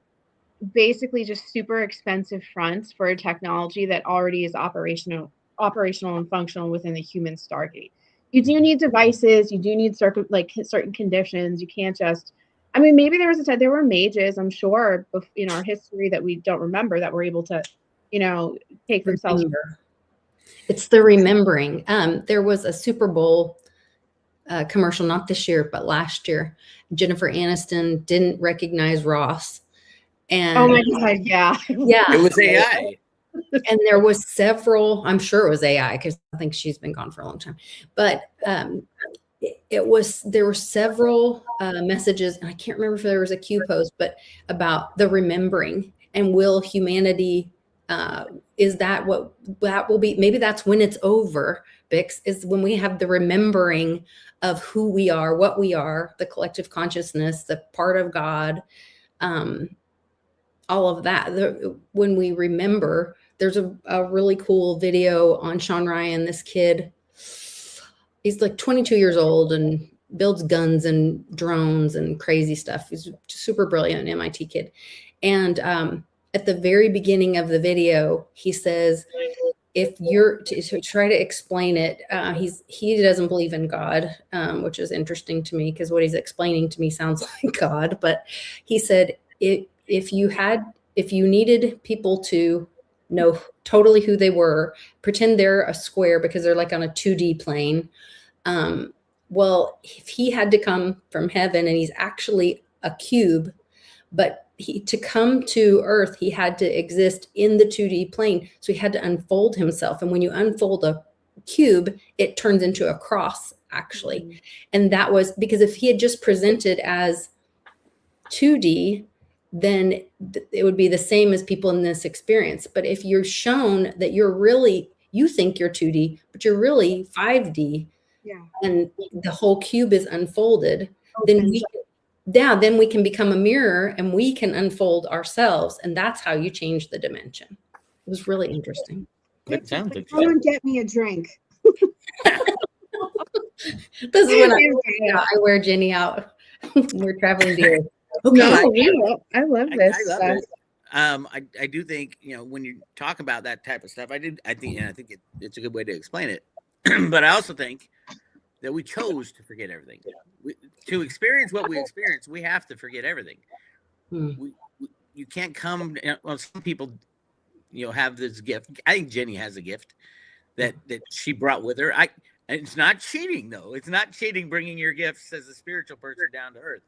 basically just super expensive fronts for a technology that already is operational and functional within the human Stargate. You do need devices. You do need certain conditions. You can't just... I mean, maybe there was a time there were mages, I'm sure, in our history that we don't remember, that were able to, take themselves. It's the remembering. There was a Super Bowl commercial, not this year, but last year. Jennifer Aniston didn't recognize Ross. And oh my God, yeah. Yeah. It was AI. And there was several, I'm sure it was AI, because I think she's been gone for a long time. But there were several messages, and I can't remember if there was a Q post, but about the remembering, and will humanity, is that what that will be? Maybe that's when it's over, Bix, is when we have the remembering of who we are, what we are, the collective consciousness, the part of God, all of that. When we remember, there's a really cool video on Sean Ryan, this kid. He's like 22 years old and builds guns and drones and crazy stuff. He's super brilliant, MIT kid. And at the very beginning of the video, he says, if you're to try to explain it, he doesn't believe in God, which is interesting to me because what he's explaining to me sounds like God. But he said if you needed people to know totally who they were, pretend they're a square because they're like on a 2D plane. Well, if he had to come from heaven and he's actually a cube, but to come to Earth, he had to exist in the 2D plane. So he had to unfold himself. And when you unfold a cube, it turns into a cross, actually. Mm-hmm. And that was because if he had just presented as 2D, then it would be the same as people in this experience. But if you're shown that you think you're 2D, but you're really 5D, and the whole cube is unfolded, then we can become a mirror and we can unfold ourselves. And that's how you change the dimension. It was really interesting. It sounds like come and get me a drink. This is when I wear Jenny out. We're traveling deer. Okay. No, I love this. I love it. I do think, when you talk about that type of stuff, I think it's a good way to explain it. But I also think that we chose to forget everything. To experience what we experience, we have to forget everything. You can't come. Well, some people, have this gift. I think Jenny has a gift that she brought with her. It's not cheating, though. It's not cheating bringing your gifts as a spiritual person down to earth.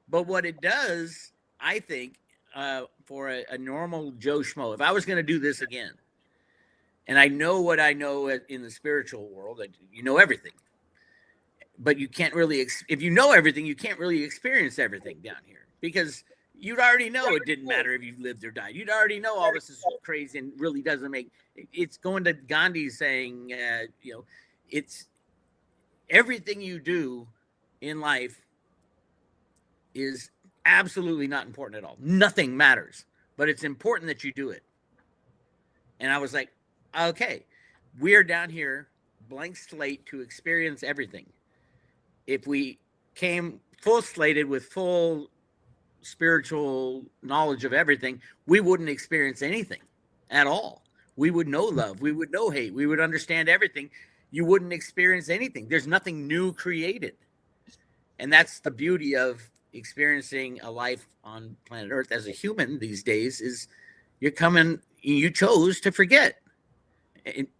But what it does, I think, for a normal Joe Schmo, if I was going to do this again, and I know what I know in the spiritual world, you know everything. But you can't really, if you know everything, you can't really experience everything down here because you'd already know it didn't matter if you lived or died. You'd already know all this is crazy and really doesn't make. It's going to Gandhi saying, it's everything you do in life is absolutely not important at all. Nothing matters, but it's important that you do it. And I was like, okay, we're down here, blank slate to experience everything. If we came full slated with full spiritual knowledge of everything, we wouldn't experience anything at all. We would know love. We would know hate. We would understand everything. You wouldn't experience anything. There's nothing new created. And that's the beauty of experiencing a life on planet Earth as a human these days is you chose to forget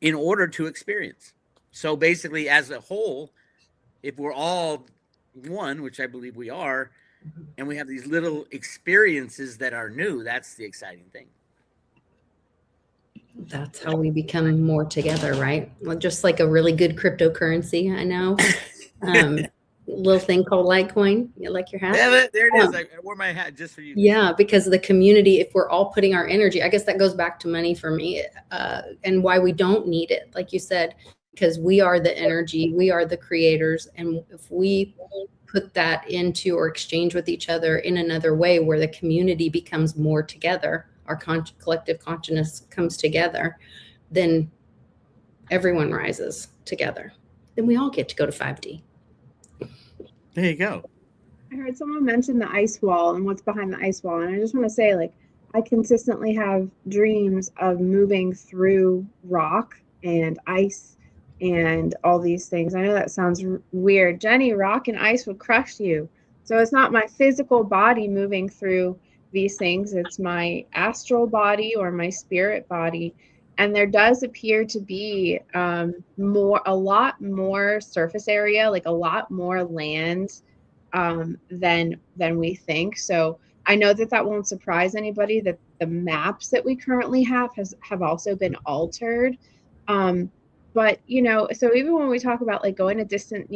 in order to experience. So basically, as a whole, if we're all one, which I believe we are, and we have these little experiences that are new, that's the exciting thing. That's how we become more together, right? Well, just like a really good cryptocurrency, I know. Little thing called Litecoin. You like your hat? Yeah, there it is. I wore my hat just for you. Yeah, because the community, if we're all putting our energy, I guess that goes back to money for me, and why we don't need it, like you said, because we are the energy, we are the creators, and if we put that into or exchange with each other in another way where the community becomes more together, our collective consciousness comes together, then everyone rises together. Then we all get to go to 5D. There you go. I heard someone mention the ice wall and what's behind the ice wall. And I just want to say, I consistently have dreams of moving through rock and ice and all these things. I know that sounds weird. Jenny, rock and ice would crush you. So it's not my physical body moving through these things. It's my astral body or my spirit body. And there does appear to be a lot more surface area, like a lot more land than we think. So I know that won't surprise anybody that the maps that we currently have also been altered. But, so even when we talk about going to distant,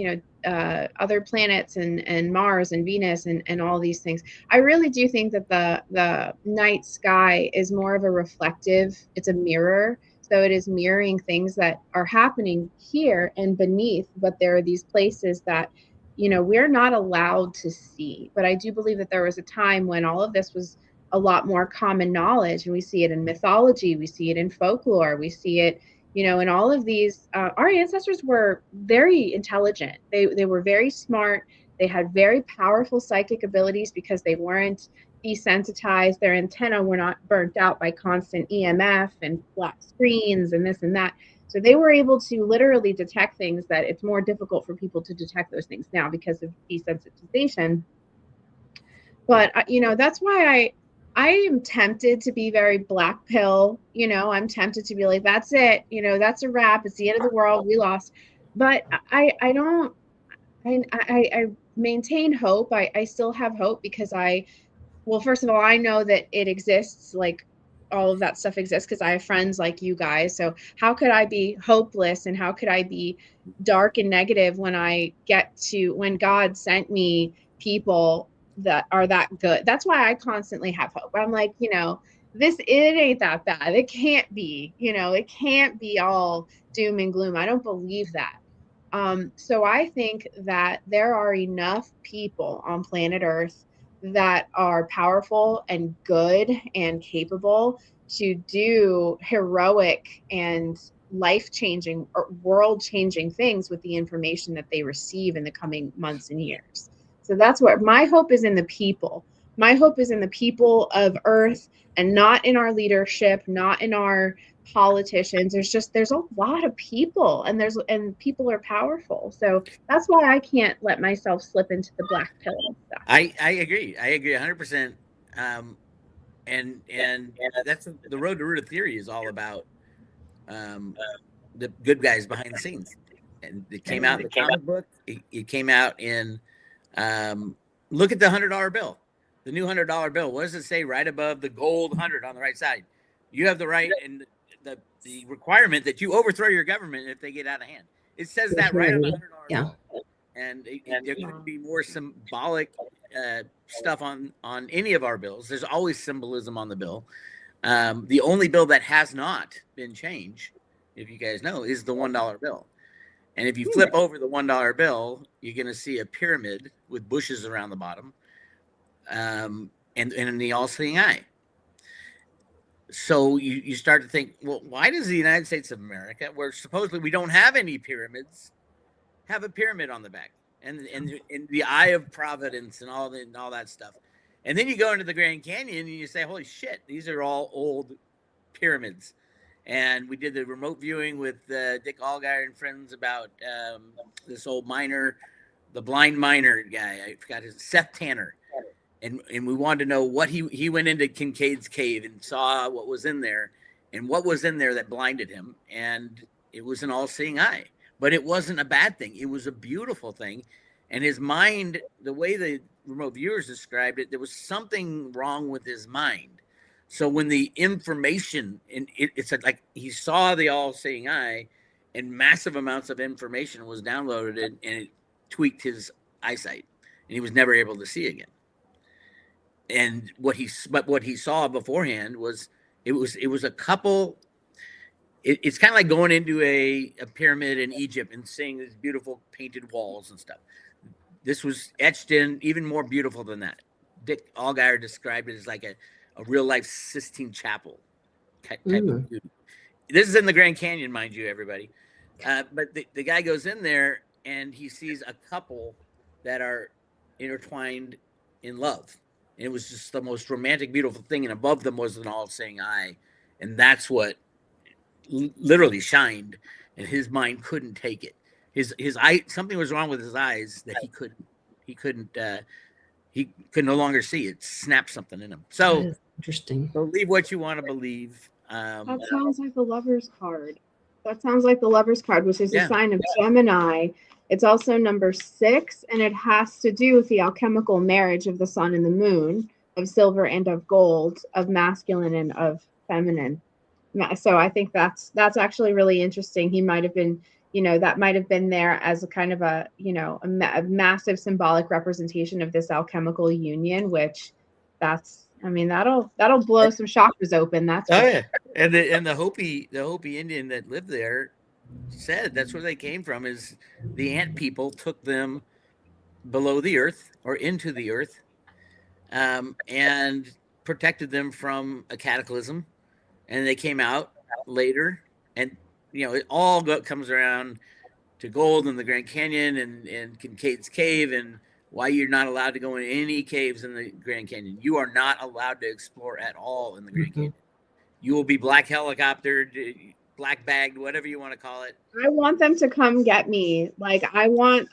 other planets and Mars and Venus and all these things, I really do think that the night sky is more of a reflective, it's a mirror. So it is mirroring things that are happening here and beneath, but there are these places that, we're not allowed to see. But I do believe that there was a time when all of this was a lot more common knowledge, and we see it in mythology, we see it in folklore, we see it, in all of these. Our ancestors were very intelligent. They were very smart. They had very powerful psychic abilities because they weren't, desensitized. Their antenna were not burnt out by constant EMF and black screens and this and that. So they were able to literally detect things that it's more difficult for people to detect those things now because of desensitization. But that's why I am tempted to be very black pill. I'm tempted to be like, that's it. That's a wrap. It's the end of the world. We lost. But I don't. I maintain hope. I still have hope because well, first of all, I know that it exists. Like all of that stuff exists because I have friends like you guys. So how could I be hopeless and how could I be dark and negative when God sent me people that are that good? That's why I constantly have hope. I'm like, it ain't that bad. It can't be, it can't be all doom and gloom. I don't believe that. So I think that there are enough people on planet Earth that are powerful and good and capable to do heroic and life-changing or world-changing things with the information that they receive in the coming months and years. So that's what my hope is, in the people. My hope is in the people of Earth and not in our leadership, not in our politicians. There's a lot of people and people are powerful. So that's why I can't let myself slip into the black pill and stuff. I agree 100%. And that's the road to root of theory is all about the good guys behind the scenes. And it came out in the comic book. It came out in look at the $100 bill, the new $100 bill. What does it say right above the gold 100 on the right side? You have the right and the requirement that you overthrow your government if they get out of hand. It says that right on the $100 bill. And there couldn't be more symbolic stuff on any of our bills. There's always symbolism on the bill. The only bill that has not been changed, if you guys know, is the $1 bill. And if you flip over the $1 bill, you're going to see a pyramid with bushes around the bottom, and the all-seeing eye. So you start to think, well, why does the United States of America, where supposedly we don't have any pyramids, have a pyramid on the back and the eye of providence and all that stuff? And then you go into the Grand Canyon and you say, holy shit, these are all old pyramids. And we did the remote viewing with Dick Allgaier and friends about this old miner, the blind miner guy. I forgot his Seth Tanner. And we wanted to know what he went into Kincaid's cave and saw what was in there and what was in there that blinded him. And it was an all-seeing eye. But it wasn't a bad thing. It was a beautiful thing. And his mind, the way the remote viewers described it, there was something wrong with his mind. So when the information, and it's like he saw the all-seeing eye and massive amounts of information was downloaded and it tweaked his eyesight. And he was never able to see again. And what he saw beforehand was it was a couple. It's kind of like going into a pyramid in Egypt and seeing these beautiful painted walls and stuff. This was etched in even more beautiful than that. Dick Allgaier described it as like a real life Sistine Chapel type of beauty. This is in the Grand Canyon, mind you, everybody. But the guy goes in there and he sees a couple that are intertwined in love. And it was just the most romantic, beautiful thing. And above them was an all-seeing eye. And that's what literally shined. And his mind couldn't take it. His eye, something was wrong with his eyes that he could no longer see. It snapped something in him. So interesting. Believe what you want to believe. That sounds like the Lover's card. Which is a sign of Gemini. It's also number 6, and it has to do with the alchemical marriage of the sun and the moon, of silver and of gold, of masculine and of feminine. So I think that's actually really interesting. He might have been, that might have been there as a kind of a massive symbolic representation of this alchemical union, which that'll blow some chakras open. That's yeah. And the Hopi Indian that lived there said that's where they came from. Is the ant people took them below the earth or into the earth, and protected them from a cataclysm, and they came out later, and it all comes around to gold in the Grand Canyon and Kincaid's cave and why you're not allowed to go in any caves in the Grand Canyon. You are not allowed to explore at all in the Grand Canyon. You will be black helicoptered, black bagged, whatever you want to call it. I want them to come get me. Like I want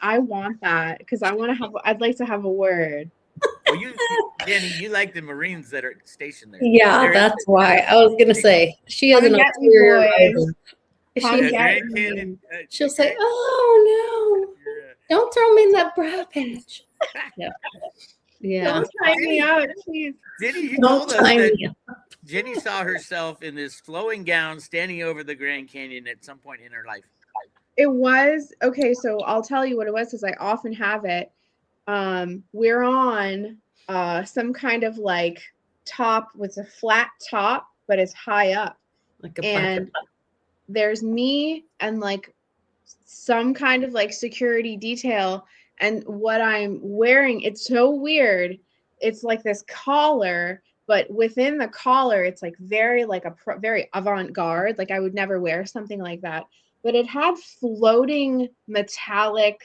that because I'd like to have a word. Well, Jenny, you like the Marines that are stationed there. Yeah, that's why I was gonna say she has Come an get me, ulterior boys. motive. Come The get Grand me. Canyon, She'll say, "Oh no, don't throw me in that brow patch." Yeah. Don't tie me out, please. Jenny, you Don't told us tie that me up. Jenny saw herself in this flowing gown standing over the Grand Canyon at some point in her life. It was okay. So I'll tell you what it was because I often have it. We're on some kind of like top with a flat top, but it's high up. Like a And there's me and like some kind of like security detail. And what I'm wearing, it's so weird. It's like this collar, but within the collar, it's like very like very avant-garde. Like I would never wear something like that. But it had floating metallic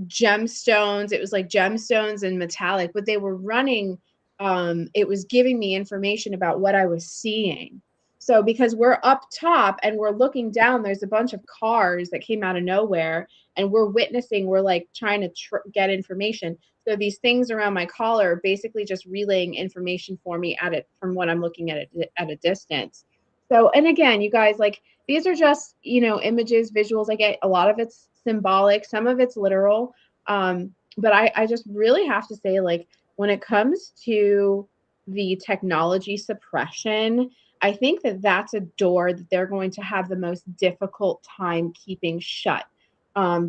gemstones. It was like gemstones and metallic, but they were running. It was giving me information about what I was seeing. So because we're up top and we're looking down, there's a bunch of cars that came out of nowhere and we're witnessing, we're like trying to get information. So these things around my collar are basically just relaying information for me from what I'm looking at it at a distance. So, and again, you guys, like these are just, images, visuals. I get a lot of it's symbolic, some of it's literal. But I just really have to say, like, when it comes to the technology suppression, I think that that's a door that they're going to have the most difficult time keeping shut.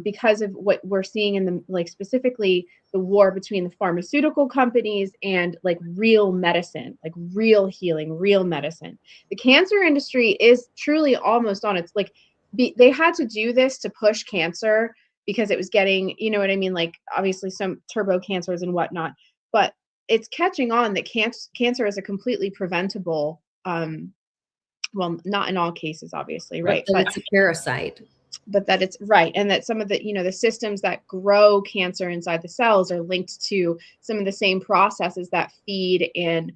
Because of what we're seeing in the, like, specifically the war between the pharmaceutical companies and like real medicine, like real healing, real medicine. The cancer industry is truly almost on its, like, they had to do this to push cancer because it was getting, you know what I mean? Like obviously some turbo cancers and whatnot, but it's catching on that cancer is a completely preventable, well, not in all cases, obviously, right? But it's a parasite. But that it's right. And that some of the, the systems that grow cancer inside the cells are linked to some of the same processes that feed and,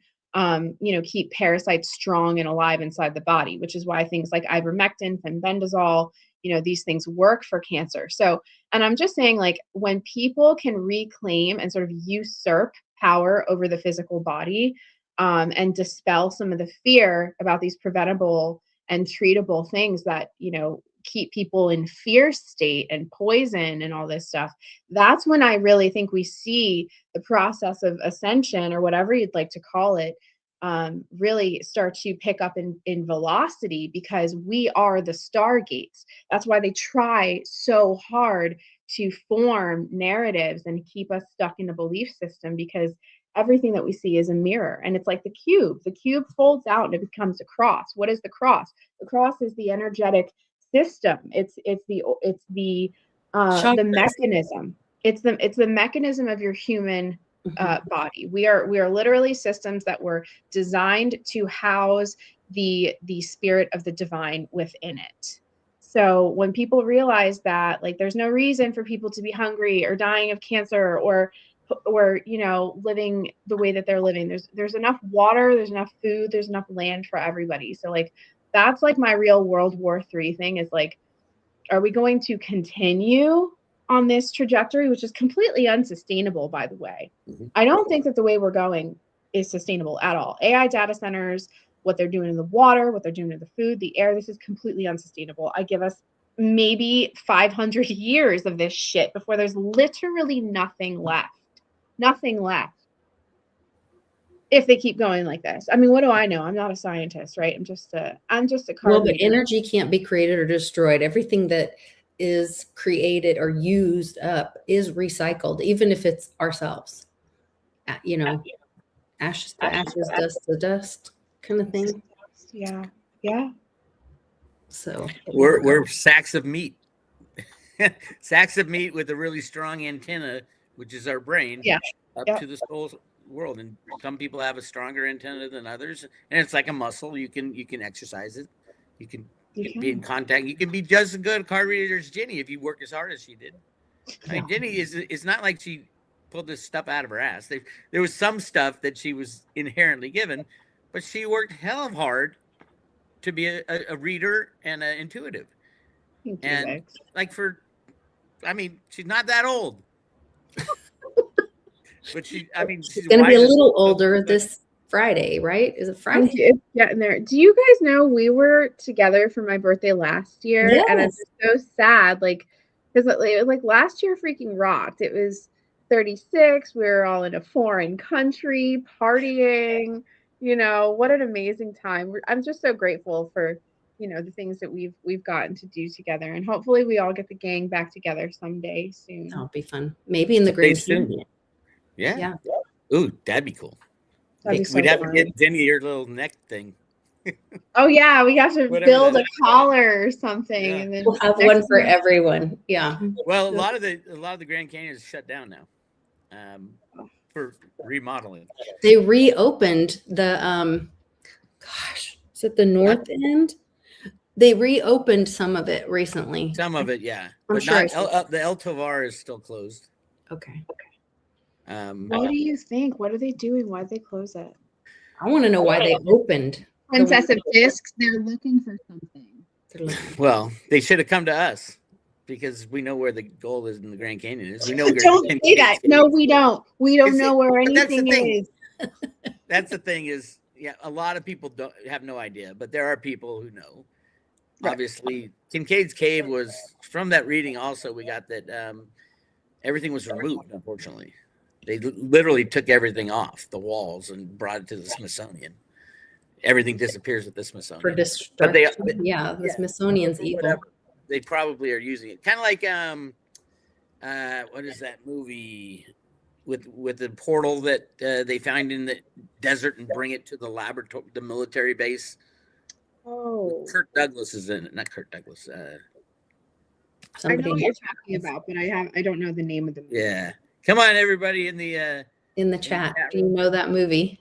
keep parasites strong and alive inside the body, which is why things like ivermectin, fenbendazole, these things work for cancer. So, and I'm just saying, like, when people can reclaim and sort of usurp power over the physical body, and dispel some of the fear about these preventable and treatable things that, keep people in fear state and poison and all this stuff, that's when I really think we see the process of ascension, or whatever you'd like to call it, really start to pick up in velocity, because we are the stargates. That's why they try so hard to form narratives and keep us stuck in a belief system, because everything that we see is a mirror. And it's like the cube folds out and it becomes a cross. What is the cross? The cross is the energetic system. It's the mechanism. It's the mechanism of your human body. We are literally systems that were designed to house the spirit of the divine within it. So when people realize that, like, there's no reason for people to be hungry or dying of cancer or living the way that they're living. There's enough water, there's enough food, there's enough land for everybody. So, like, that's like my real World War III thing is, like, are we going to continue on this trajectory, which is completely unsustainable, by the way? Mm-hmm. I don't think that the way we're going is sustainable at all. AI data centers, what they're doing in the water, what they're doing to the food, the air, this is completely unsustainable. I give us maybe 500 years of this shit before there's literally nothing left. Nothing left. If they keep going like this. I mean, what do I know? I'm not a scientist, right? I'm just a Well, but energy can't be created or destroyed. Everything that is created or used up is recycled, even if it's ourselves. Ashes to ashes, dust to dust, kind of thing. Yeah. So we're sacks of meat. Sacks of meat with a really strong antenna, which is our brain, to the soul world. And some people have a stronger antenna than others, and it's like a muscle. You can exercise it. You can be in contact. You can be just as good a card reader as Jenny if you work as hard as she did. I mean, Jenny is not like she pull this stuff out of her ass. There was some stuff that she was inherently given, but she worked hell of hard to be a reader and an intuitive. Thank you, And Lex. like she's not that old. But she's She's going to be a wise as- little older this Friday, right? Is it Friday? It's getting there. Do you guys know we were together for my birthday last year? And Yes. it's so sad. Like, because like last year freaking rocked. It was 36. We were all in a foreign country partying. You know, what an amazing time. I'm just so grateful for, you know, the things that we've gotten to do together. And hopefully we all get the gang back together someday soon. That'll be fun. Maybe in the Grand Canyon. Yeah. Ooh, that'd be cool. That'd be so We'd have to fun. get Denny your little neck thing. Oh yeah, we have to Whatever build that a collar or something, Yeah. and then We'll have next one for month- everyone. Yeah. Well, a lot of the Grand Canyon is shut down now, for remodeling. They reopened the is it the north end? They reopened some of it recently. Some of it, yeah, I'm but sure I not saw- the El Tovar is still closed. Okay. What do you think? What are they doing? Why'd they close it? I want to know why they opened. Princess of Discs, they're looking for something. They're looking- Well, they should have come to us because we know where the gold is in the Grand Canyon is. We know. Don't say that. No, we don't. We don't know where but that's the anything thing. is. That's the thing is, yeah, a lot of people don't have no idea, but there are people who know. Right. Obviously, Kincaid's Cave was from that reading. Also, we got that everything was removed. Unfortunately, they literally took everything off the walls and brought it to the Smithsonian. Everything disappears at the Smithsonian. For But destruction. they- Yeah, the Smithsonian's evil. Whatever. They probably are using it, kind of like what is that movie with the portal that they find in the desert and bring it to the laboratory, the military base. Oh, Kirk Douglas is in it, not Kirk Douglas. I know Somebody what you're talking about, but I don't know the name of the movie. Yeah, come on, everybody in the in the chat. Do you know that movie?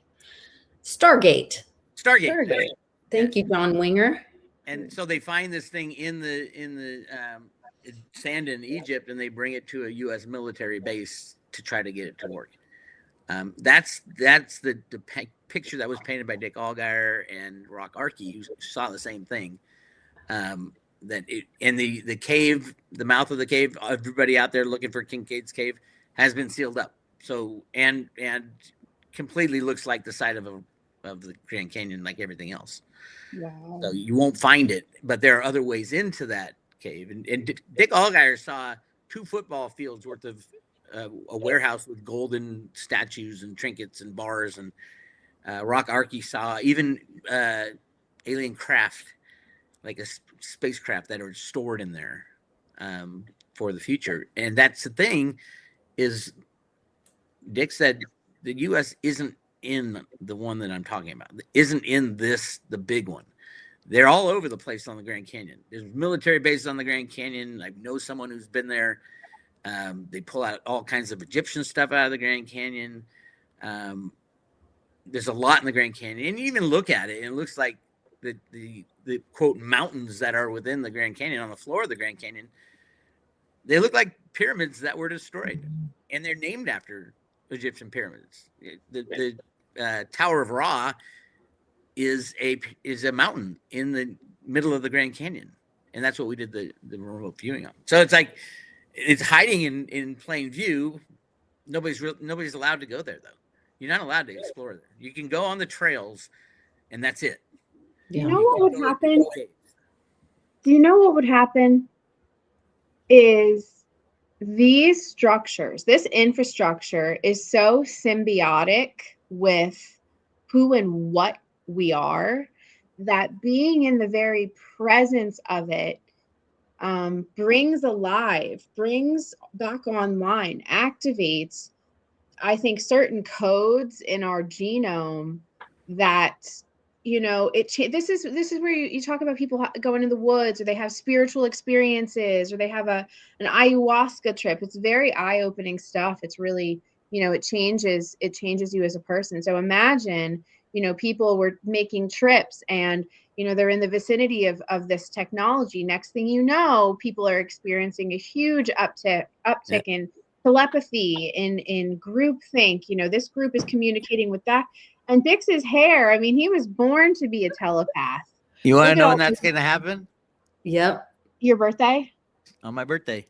Stargate. Stargate. Stargate. Thank you, John Winger. And so they find this thing in the sand in Egypt, and they bring it to a U.S. military base to try to get it to work. That's the picture that was painted by Dick Allgaier and Rock Archie, who saw the same thing. That it, and the cave, the mouth of the cave, everybody out there looking for Kincaid's Cave has been sealed up. So and completely looks like the side of the Grand Canyon, like everything else. Wow. So you won't find it, but there are other ways into that cave. And Dick Allgaier saw 2 football fields worth of a warehouse with golden statues and trinkets and bars. And Rock Archie saw even alien craft, like a spacecraft that are stored in there for the future. And that's the thing is Dick said the U.S. isn't in the one that I'm talking about, isn't in the big one. They're all over the place on the Grand Canyon. There's military bases on the Grand Canyon. I know someone who's been there. They pull out all kinds of Egyptian stuff out of the Grand Canyon. There's a lot in the Grand Canyon, and you even look at it, and it looks like the quote mountains that are within the Grand Canyon on the floor of the Grand Canyon. They look like pyramids that were destroyed, and they're named after Egyptian pyramids. The Tower of Ra is a mountain in the middle of the Grand Canyon, and that's what we did the remote viewing on. So it's like it's hiding in plain view. Nobody's allowed to go there though. You're not allowed to explore there. You can go on the trails, and that's it. Yeah. You know what would happen? Do you know what would happen? Is these structures, this infrastructure is so symbiotic with who and what we are that being in the very presence of it brings back online, activates, I think, certain codes in our genome that, you know, this is where you talk about people going in the woods, or they have spiritual experiences, or they have an ayahuasca trip. It's very eye-opening stuff. It's really, you know, it changes you as a person. So imagine, you know, people were making trips and, you know, they're in the vicinity of this technology. Next thing you know, people are experiencing a huge uptick in telepathy, in group think. This group is communicating with that. And Bix's hair, I mean, he was born to be a telepath. You want to Look at know all when that's these- going to happen? Yep. Your birthday? On my birthday.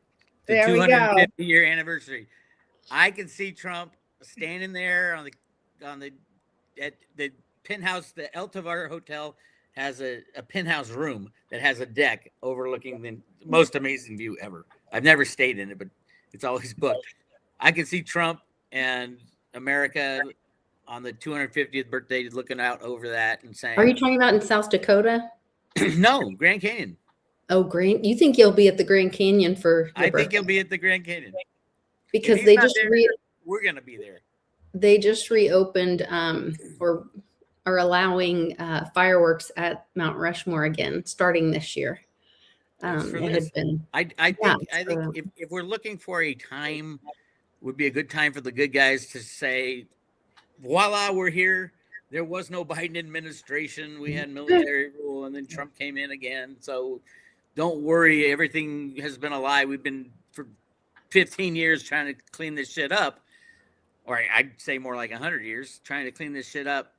The There we go. 250-year anniversary. I can see Trump standing there at the penthouse. The El Tovar Hotel has a penthouse room that has a deck overlooking the most amazing view ever. I've never stayed in it, but it's always booked. I can see Trump and America on the 250th birthday looking out over that and saying, Are you talking about in South Dakota? no, Grand Canyon. Oh, Grand. You think you'll be at the Grand Canyon for your I think birthday? he'll be at the Grand Canyon. Because If he's they not just there, we're going to be there. they just reopened or are allowing fireworks at Mount Rushmore again starting this year. It's for It this. had been I think if we're looking for a time, would be a good time for the good guys to say, voila, we're here. There was no Biden administration. We had military rule, and then Trump came in again. So don't worry. Everything has been a lie. We've been for 15 years trying to clean this shit up. Or I'd say more like 100 years trying to clean this shit up.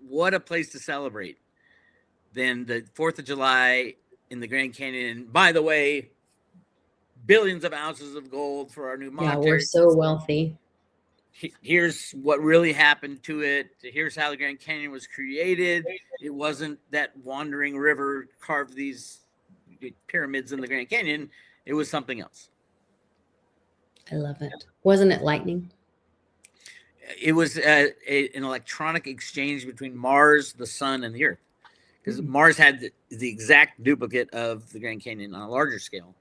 What a place to celebrate than the 4th of July in the Grand Canyon. And by the way, billions of ounces of gold for our new monetary. we're so wealthy. Here's what really happened to it. Here's how the Grand Canyon was created. It wasn't that wandering river carved these pyramids in the Grand Canyon. It was something else. I love it. Wasn't it lightning? It was an electronic exchange between Mars, the sun, and the Earth. Because Mars had the exact duplicate of the Grand Canyon on a larger scale.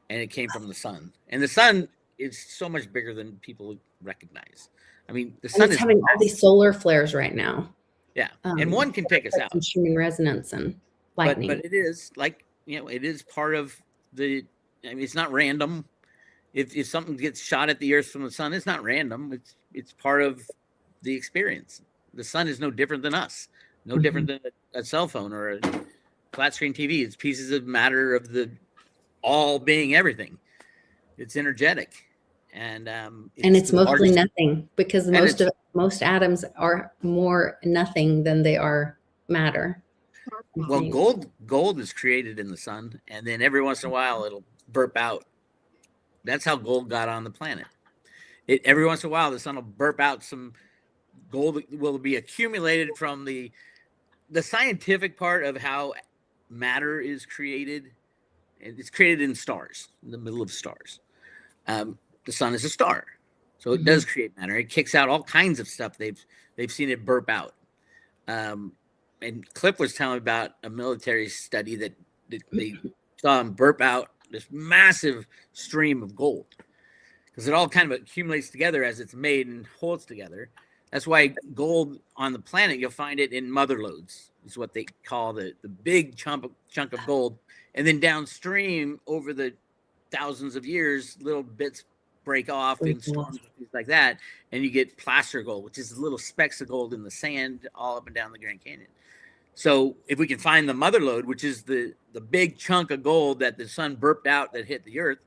And it came from the sun. And the sun is so much bigger than people recognize. I mean, the sun And it's is having all these solar flares right now. Yeah. And one can take us out. Human resonance and lightning. But it is like, it is part of it's not random. If something gets shot at the Earth from the sun, it's not random. It's part of the experience. The sun is no different than us. No different than a cell phone or a flat screen TV. It's pieces of matter of the all being everything. It's energetic. And it's mostly nothing because most atoms are more nothing than they are matter. Well, gold is created in the sun, and then every once in a while it'll burp out. That's how gold got on the planet. Every once in a while the sun will burp out some gold that will be accumulated from the scientific part of how matter is created. It's created in stars, in the middle of stars. The sun is a star, so it does create matter. It kicks out all kinds of stuff. They've seen it burp out. And Clif was telling me about a military study that they saw him burp out this massive stream of gold because it all kind of accumulates together as it's made and holds together. That's why gold on the planet, you'll find it in mother lodes. Is what they call the big chunk of gold. And then downstream over the thousands of years, little bits break off in storms and things like that. And you get placer gold, which is little specks of gold in the sand all up and down the Grand Canyon. So if we can find the mother lode, which is the big chunk of gold that the sun burped out that hit the Earth,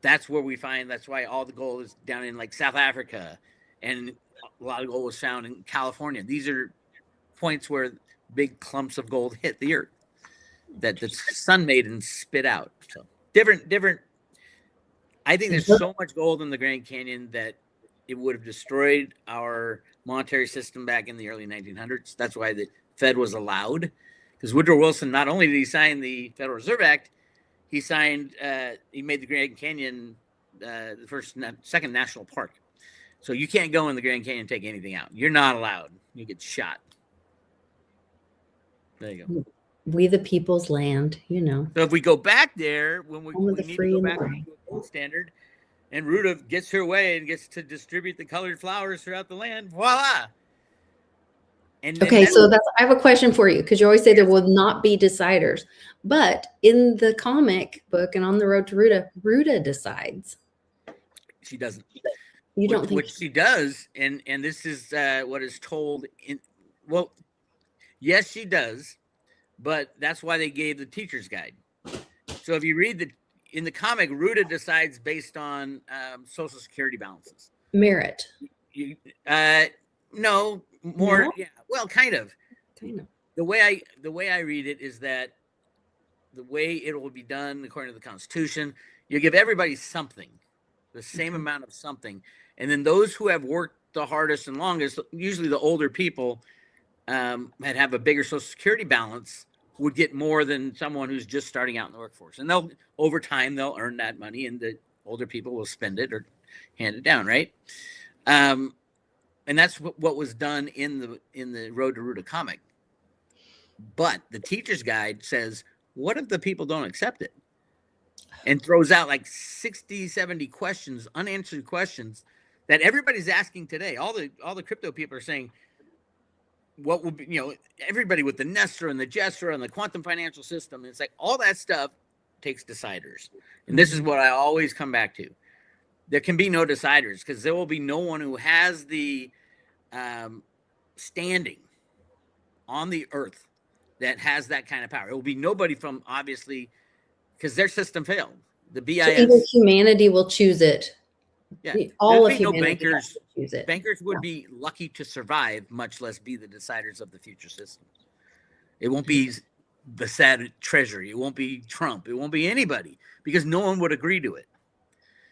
that's where we find, that's why all the gold is down in like South Africa. And a lot of gold was found in California. These are points where big clumps of gold hit the Earth that the sun made and spit out. So different. I think there's so much gold in the Grand Canyon that it would have destroyed our monetary system back in the early 1900s. That's why the Fed was allowed, because Woodrow Wilson, not only did he sign the Federal Reserve Act, he made the Grand Canyon the second national park. So you can't go in the Grand Canyon and take anything out. You're not allowed. You get shot. There you go. We the people's land, So if we go back there, when we need to go back to a gold standard, and Ruta gets her way and gets to distribute the colored flowers throughout the land, voila. And so I have a question for you, because you always say there will not be deciders. But in the comic book and on the road to Ruta decides. She doesn't. You don't think what she does, and this is what is told in, well, yes, she does, but that's why they gave the teacher's guide. So if you read in the comic, Ruta decides based on Social Security balances. Merit. No, more. No? Yeah, well, kind of. Kind of. The way I read it is that the way it will be done according to the Constitution, you give everybody something, the same amount of something, and then those who have worked the hardest and longest, usually the older people, that have a bigger Social Security balance, would get more than someone who's just starting out in the workforce. And they'll, over time, they'll earn that money, and the older people will spend it or hand it down, right? And that's what was done in the Road to Ruta comic. But the teacher's guide says, what if the people don't accept it? And throws out like 60, 70 questions, unanswered questions that everybody's asking today. All the crypto people are saying, what will be, everybody with the Nestor and the Gestra and the quantum financial system. It's like all that stuff takes deciders. And this is what I always come back to. There can be no deciders because there will be no one who has the standing on the earth that has that kind of power. It will be nobody from, obviously, because their system failed. The BIS. So even humanity will choose it. Yeah. All of There'd be no humanity bankers. has to choose it. Bankers would be lucky to survive, much less be the deciders of the future system. It won't be the sad treasury. It won't be Trump. It won't be anybody because no one would agree to it.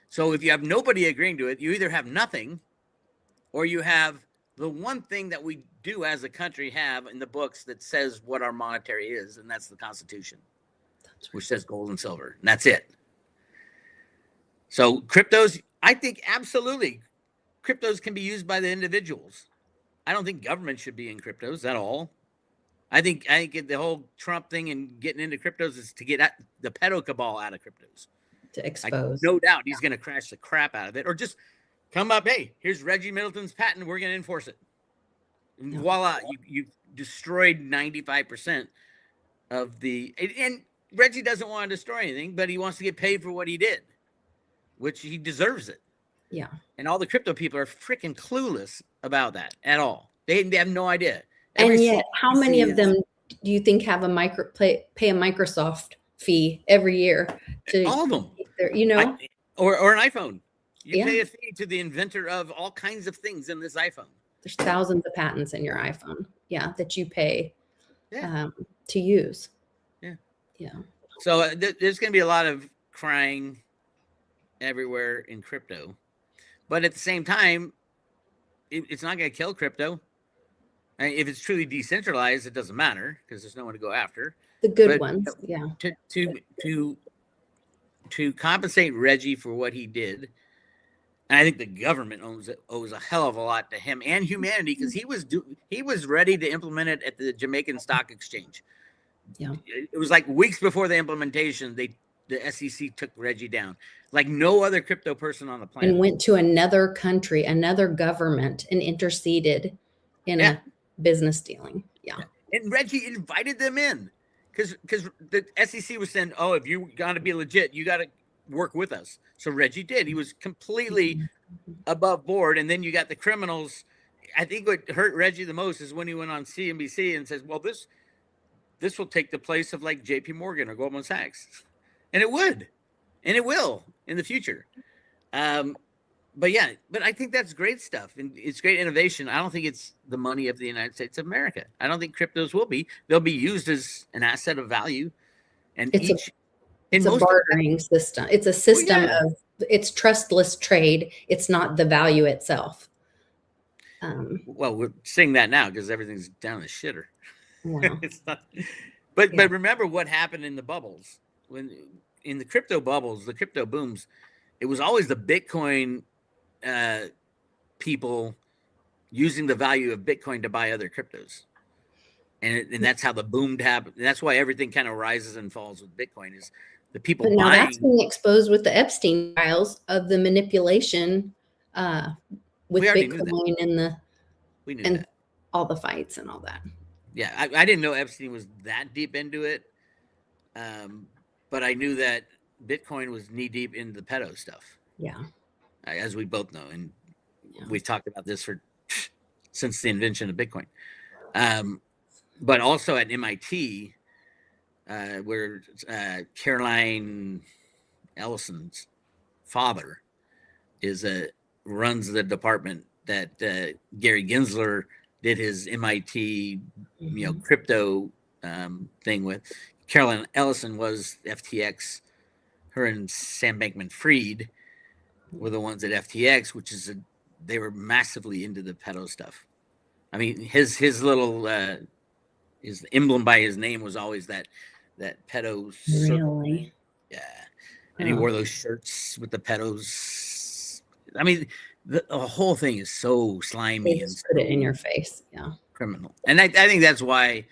So if you have nobody agreeing to it, you either have nothing or you have the one thing that we do as a country have in the books that says what our monetary is, and that's the Constitution, which says gold and silver, and that's it. So cryptos, I think absolutely cryptos can be used by the individuals. I don't think government should be in cryptos at all. I think the whole Trump thing and getting into cryptos is to get the pedo cabal out of cryptos. To expose. No doubt he's going to crash the crap out of it, or just come up, hey, here's Reggie Middleton's patent, we're going to enforce it. And voila, you've destroyed 95% of the, and Reggie doesn't want to destroy anything, but he wants to get paid for what he did, which he deserves it. Yeah. And all the crypto people are freaking clueless about that at all. They have no idea. And yet, how many of them do you think have pay a Microsoft fee every year? To all of them. Or an iPhone. You pay a fee to the inventor of all kinds of things in this iPhone. There's thousands of patents in your iPhone. Yeah, that you pay to use. Yeah. So there's going to be a lot of crying everywhere in crypto, but at the same time, it's not going to kill crypto. I mean, if it's truly decentralized, it doesn't matter because there's no one to go after. The good ones, yeah. To compensate Reggie for what he did, and I think the government owes a hell of a lot to him and humanity because he was ready to implement it at the Jamaican Stock Exchange. Yeah, it was like weeks before the implementation. The SEC took Reggie down like no other crypto person on the planet, and went to another country, another government, and interceded in a business dealing. Yeah, and Reggie invited them in because the SEC was saying, "Oh, if you got to be legit, you got to work with us." So Reggie did. He was completely above board, and then you got the criminals. I think what hurt Reggie the most is when he went on CNBC and says, "Well, this will take the place of like J.P. Morgan or Goldman Sachs," and it would, and it will in the future. But I think that's great stuff, and it's great innovation. I don't think it's the money of the United States of America. I don't think cryptos will be. They'll be used as an asset of value, and it's a bartering system. It's a system of it's trustless trade. It's not the value itself. Well, we're seeing that now because everything's down the shitter. Wow. It's not, but remember what happened in the bubbles when in the crypto bubbles, the crypto booms. It was always the Bitcoin people using the value of Bitcoin to buy other cryptos, and that's how the boom happened. That's why everything kind of rises and falls with Bitcoin. Is the people but now buying? That's being exposed with the Epstein files of the manipulation with Bitcoin and all the fights and all that. Yeah, I didn't know Epstein was that deep into it, but I knew that Bitcoin was knee deep into the pedo stuff. Yeah, as we both know, and we've talked about this since the invention of Bitcoin. But also at MIT, where Caroline Ellison's father runs the department that Gary Gensler did his MIT, crypto thing with. Carolyn Ellison was FTX. Her and Sam Bankman-Fried were the ones at FTX, which is they were massively into the pedo stuff. I mean, his little his emblem by his name was always that pedo circle. Really? Yeah. And he wore those shirts with the pedos. I mean, the whole thing is so slimy and put it in your face. Yeah. Criminal. And I think that's why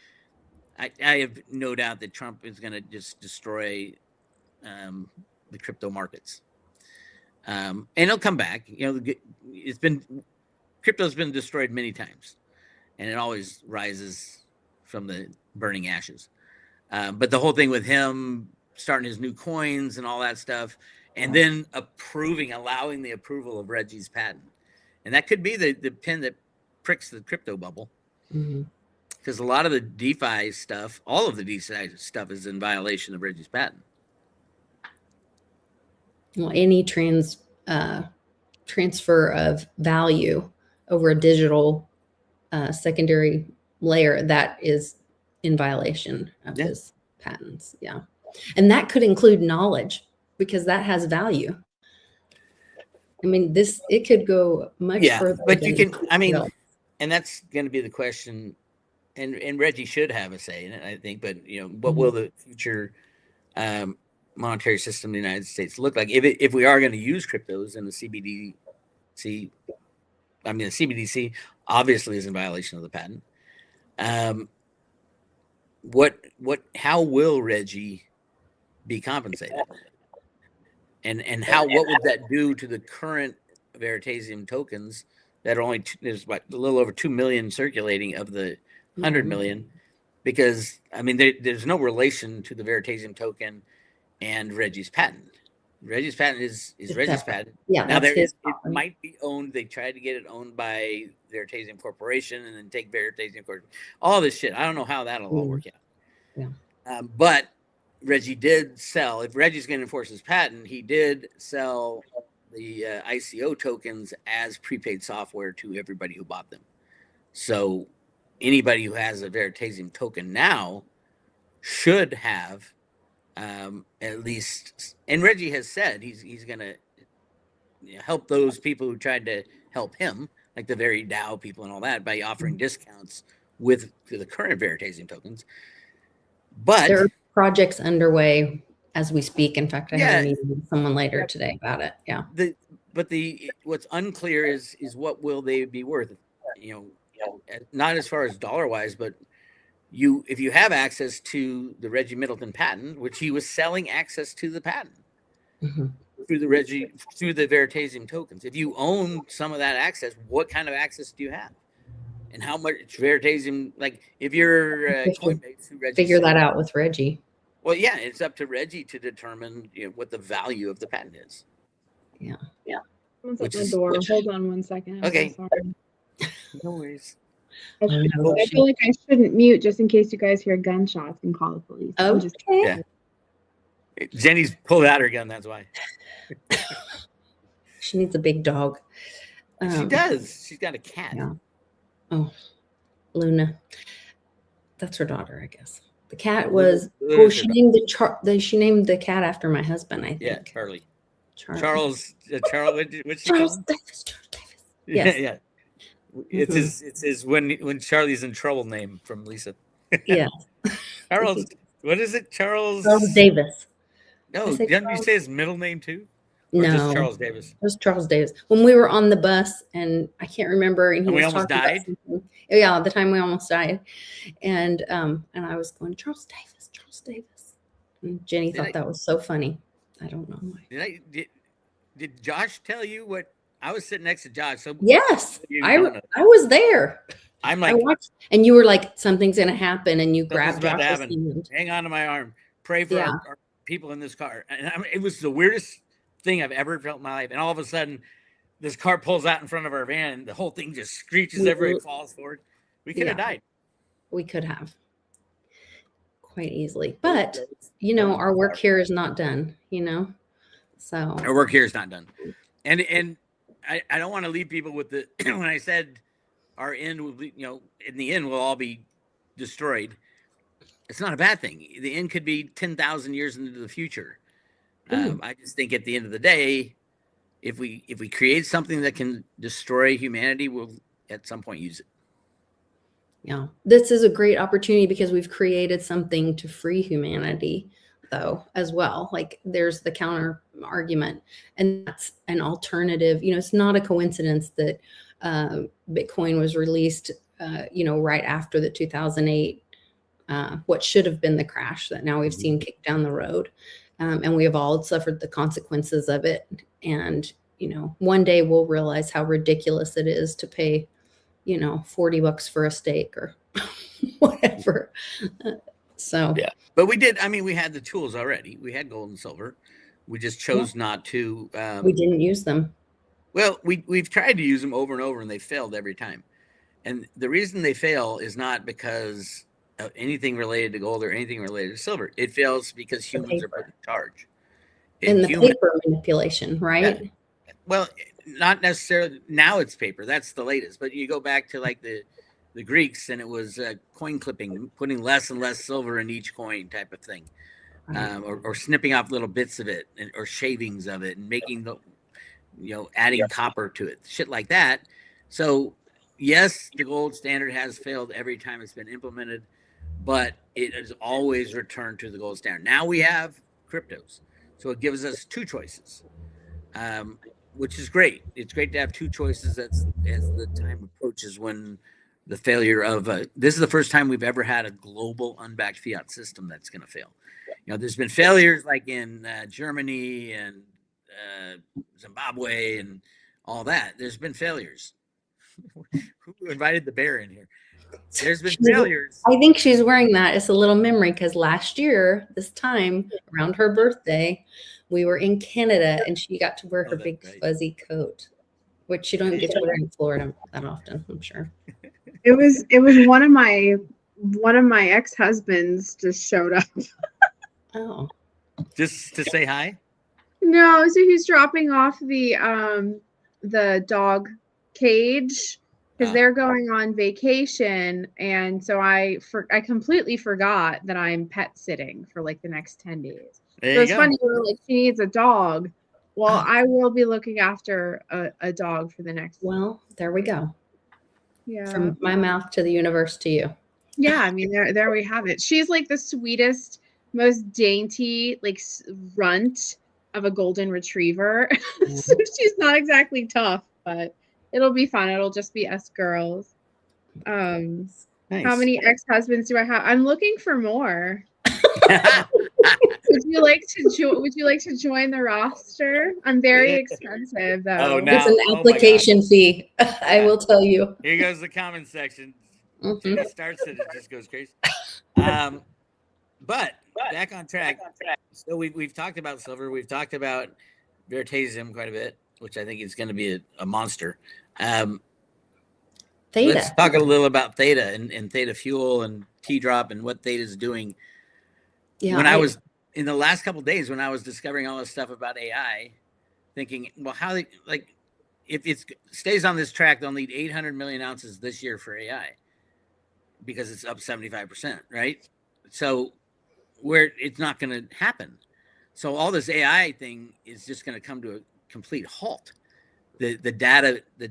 I have no doubt that Trump is going to just destroy the crypto markets. And it'll come back. Crypto's been destroyed many times, and it always rises from the burning ashes. But the whole thing with him starting his new coins and all that stuff, and then allowing the approval of Reggie's patent, and that could be the pin that pricks the crypto bubble, because a lot of the DeFi stuff, all of the DeFi stuff, is in violation of Reggie's patent. Well, any transfer of value over a digital secondary layer, that is in violation of his patents. Yeah. And that could include knowledge, because that has value. I mean, it could go much further. But and that's going to be the question. And Reggie should have a say in it, I think. But, what will the future monetary system in the United States look like if we are going to use cryptos in the CBDC? I mean, the CBDC obviously is in violation of the patent. How will Reggie be compensated? And what would that do to the current Veritasium tokens that are there's a little over 2 million circulating of the 100 million? Because I mean, there's no relation to the Veritasium token and Reggie's patent. Reggie's patent is Reggie's patent. Yeah. Now it might be owned. They tried to get it owned by Veritasium Corporation and then take Veritasium Corporation. All this shit. I don't know how that'll all work out. Yeah. But Reggie did sell. If Reggie's going to enforce his patent, he did sell the ICO tokens as prepaid software to everybody who bought them. So anybody who has a Veritasium token now should have at least, and Reggie has said he's going to help those people who tried to help him, like the very DAO people and all that, by offering discounts to the current Veritasium tokens. But there are projects underway as we speak. In fact, I have a meeting with someone later today about it. Yeah. What's unclear is what will they be worth? Not as far as dollar wise, but if you have access to the Reggie Middleton patent, which he was selling access to the patent through the Veritasium tokens. If you own some of that access, what kind of access do you have? And how much Veritasium, like if you're Coinbase, who Reggie figure that out with Reggie. Well, yeah, it's up to Reggie to determine what the value of the patent is. Yeah. Someone's at the door. Hold on one second. Okay. So sorry. No worries. I feel like I shouldn't mute just in case you guys hear gunshots and call the police. Oh, yeah. Jenny's pulled out her gun. That's why. She needs a big dog. She does. She's got a cat. Yeah. Oh, Luna. That's her daughter, I guess. The cat was. She named the cat after my husband, I think. Yeah, Charlie. Charles. What's Charles Davis. Yes. Yeah. It's his when Charlie's in trouble name from Lisa. Yeah. Charles. What is it? Charles Davis. No, didn't you say his middle name too? Or no, just Charles Davis. It was Charles Davis. When we were on the bus, and I can't remember, and we almost died. Yeah, the time we almost died, and I was going Charles Davis, and Jenny thought that was so funny. I don't know why. Did Josh tell you what? I was sitting next to Josh. So yes, I was there. I'm like, I watched, and you were like, something's gonna happen, and you grabbed Josh's hand. Hang on to my arm. Pray for our people in this car. And it was the weirdest thing I've ever felt in my life. And all of a sudden, this car pulls out in front of our van, and the whole thing just screeches. Everybody falls forward. We could have died. We could have quite easily, but our work here is not done. So our work here is not done. And I don't want to leave people with the when I said our end will be, in the end we'll all be destroyed. It's not a bad thing. The end could be 10,000 years into the future. I just think at the end of the day, if we create something that can destroy humanity, we'll at some point use it. Yeah, this is a great opportunity because we've created something to free humanity, though, as well. Like there's the counter argument, and that's an alternative. It's not a coincidence that Bitcoin was released, right after the 2008, what should have been the crash that now we've seen kicked down the road. And we have all suffered the consequences of it. And, one day we'll realize how ridiculous it is to pay, $40 for a steak or whatever. So, yeah, but we did. I mean, we had the tools already. We had gold and silver. We just chose not to. We didn't use them. Well, we've tried to use them over and over, and they failed every time. And the reason they fail is not because of anything related to gold or anything related to silver. It fails because humans are put in charge. And the paper manipulation, right? Yeah. Well, not necessarily. Now it's paper. That's the latest. But you go back to like the Greeks, and it was coin clipping, putting less and less silver in each coin type of thing, or snipping off little bits of it, or shavings of it, and making the, adding copper to it, shit like that. So yes, the gold standard has failed every time it's been implemented, but it has always returned to the gold standard. Now we have cryptos, so it gives us two choices, which is great. It's great to have two choices as the time approaches when the failure of this is the first time we've ever had a global unbacked fiat system that's going to fail. There's been failures like in Germany and Zimbabwe and all that. There's been failures. Who invited the bear in here? There's been failures. I think she's wearing that as a little memory because last year, this time around her birthday, we were in Canada and she got to wear her big fuzzy coat, which you don't get to wear in Florida that often, I'm sure. It was one of my ex-husbands just showed up. Oh. Just to say hi? No, so he's dropping off the dog cage because they're going on vacation, and so I completely forgot that I'm pet sitting for like the next 10 days. So it's funny, like she needs a dog. Well, I will be looking after a dog for the next. Well, there we go. Yeah. From my mouth to the universe to you. Yeah, I mean, there we have it. She's like the sweetest, most dainty, like runt of a golden retriever. So she's not exactly tough, but it'll be fun. It'll just be us girls. Nice. How many ex-husbands do I have? I'm looking for more. Would you like to join the roster? I'm very expensive though. Oh, no. It's an application fee. I will tell you. Here goes the comment section. It starts it just goes crazy. But back on track. So we've talked about silver. We've talked about Veritasium quite a bit, which I think is going to be a monster. Theta. Let's talk a little about Theta and Theta Fuel and T-Drop and what Theta is doing. Yeah, when I was in the last couple of days, when I was discovering all this stuff about AI, thinking, well, how they like if it stays on this track, they'll need 800 million ounces this year for AI because it's up 75%, right? So where it's not going to happen. So all this AI thing is just going to come to a complete halt. The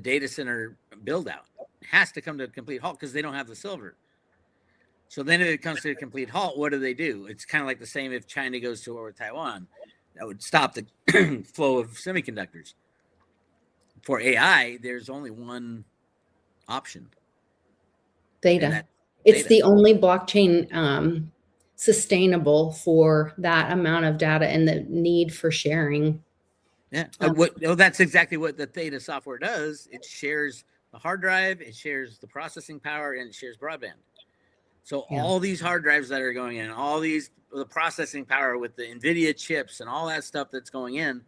data center build out has to come to a complete halt because they don't have the silver. So then if it comes to a complete halt, what do? It's kind of like the same if China goes to war with Taiwan. That would stop the flow of semiconductors. For AI, there's only one option. Theta. It's the only blockchain sustainable for that amount of data and the need for sharing. Yeah. That's exactly what the Theta software does. It shares the hard drive, it shares the processing power, and it shares broadband. So all these hard drives that are going in, all the processing power with the NVIDIA chips and all that stuff that's going in,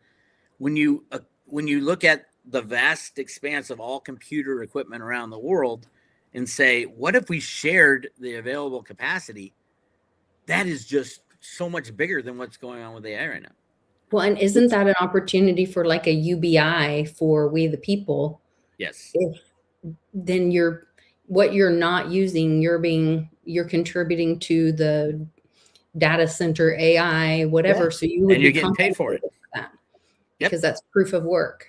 when you look at the vast expanse of all computer equipment around the world and say, what if we shared the available capacity? That is just so much bigger than what's going on with AI right now. Well, and isn't that an opportunity for like a UBI for we the people? Yes. If then what you're not using, you're contributing to the data center AI, whatever. Yeah. So you would And you're be getting paid for it. compensated for that Yep. because that's proof of work.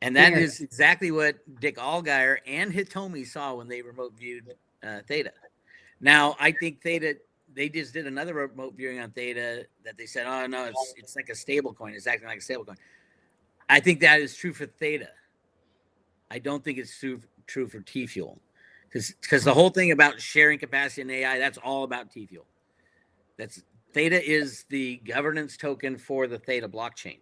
And that is exactly what Dick Allgaier and Hitomi saw when they remote viewed Theta. Now, I think Theta, they just did another remote viewing on Theta that they said, oh, no, it's like a stable coin. It's acting like a stable coin. I think that is true for Theta. I don't think it's true for T-Fuel. Because the whole thing about sharing capacity in AI, that's all about T-Fuel. Theta is the governance token for the Theta blockchain,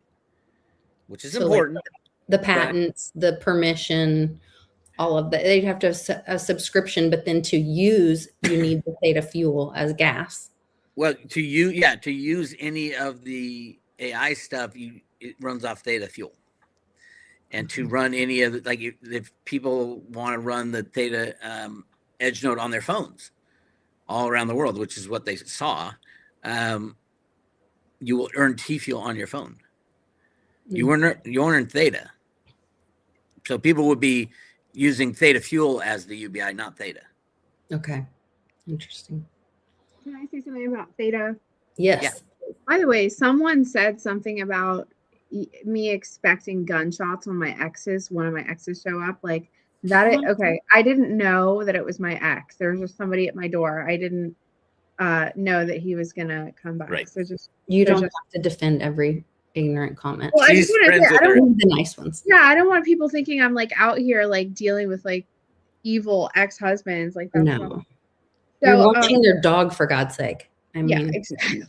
which is important. Like the patents, the permission, all of that. They'd have to have a subscription, but then to use, you need the Theta fuel as gas. Well, to use any of the AI stuff, it runs off Theta fuel. And to run any of it, like if people want to run the Theta edge node on their phones all around the world, which is what they saw, you will earn T-Fuel on your phone. You earn Theta. So people would be using Theta fuel as the UBI, not Theta. Okay. Interesting. Can I say something about Theta? Yes. Yeah. By the way, someone said something about me expecting gunshots when my exes, one of my exes show up. Like that. Okay. I didn't know that it was my ex. There was just somebody at my door. I didn't know that he was going to come back. Right. So you don't have to defend every ignorant comment. Well, I just want to say, I don't the nice ones. Yeah. I don't want people thinking I'm like out here, like dealing with like evil ex-husbands. Like that's no. So, you're watching their dog, for God's sake. I mean, yeah, exactly.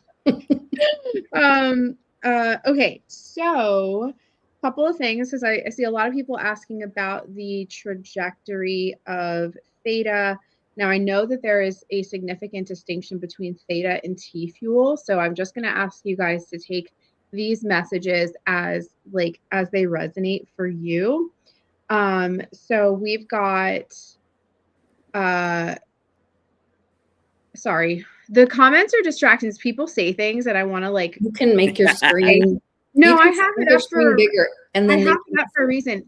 Okay, so a couple of things, because I see a lot of people asking about the trajectory of Theta. Now, I know that there is a significant distinction between Theta and T-Fuel, so I'm just going to ask you guys to take these messages as they resonate for you. So we've got sorry, the comments are distracting. People say things that I want to like. You can make your screen. No, I have it up for bigger, and then I have it up for a reason.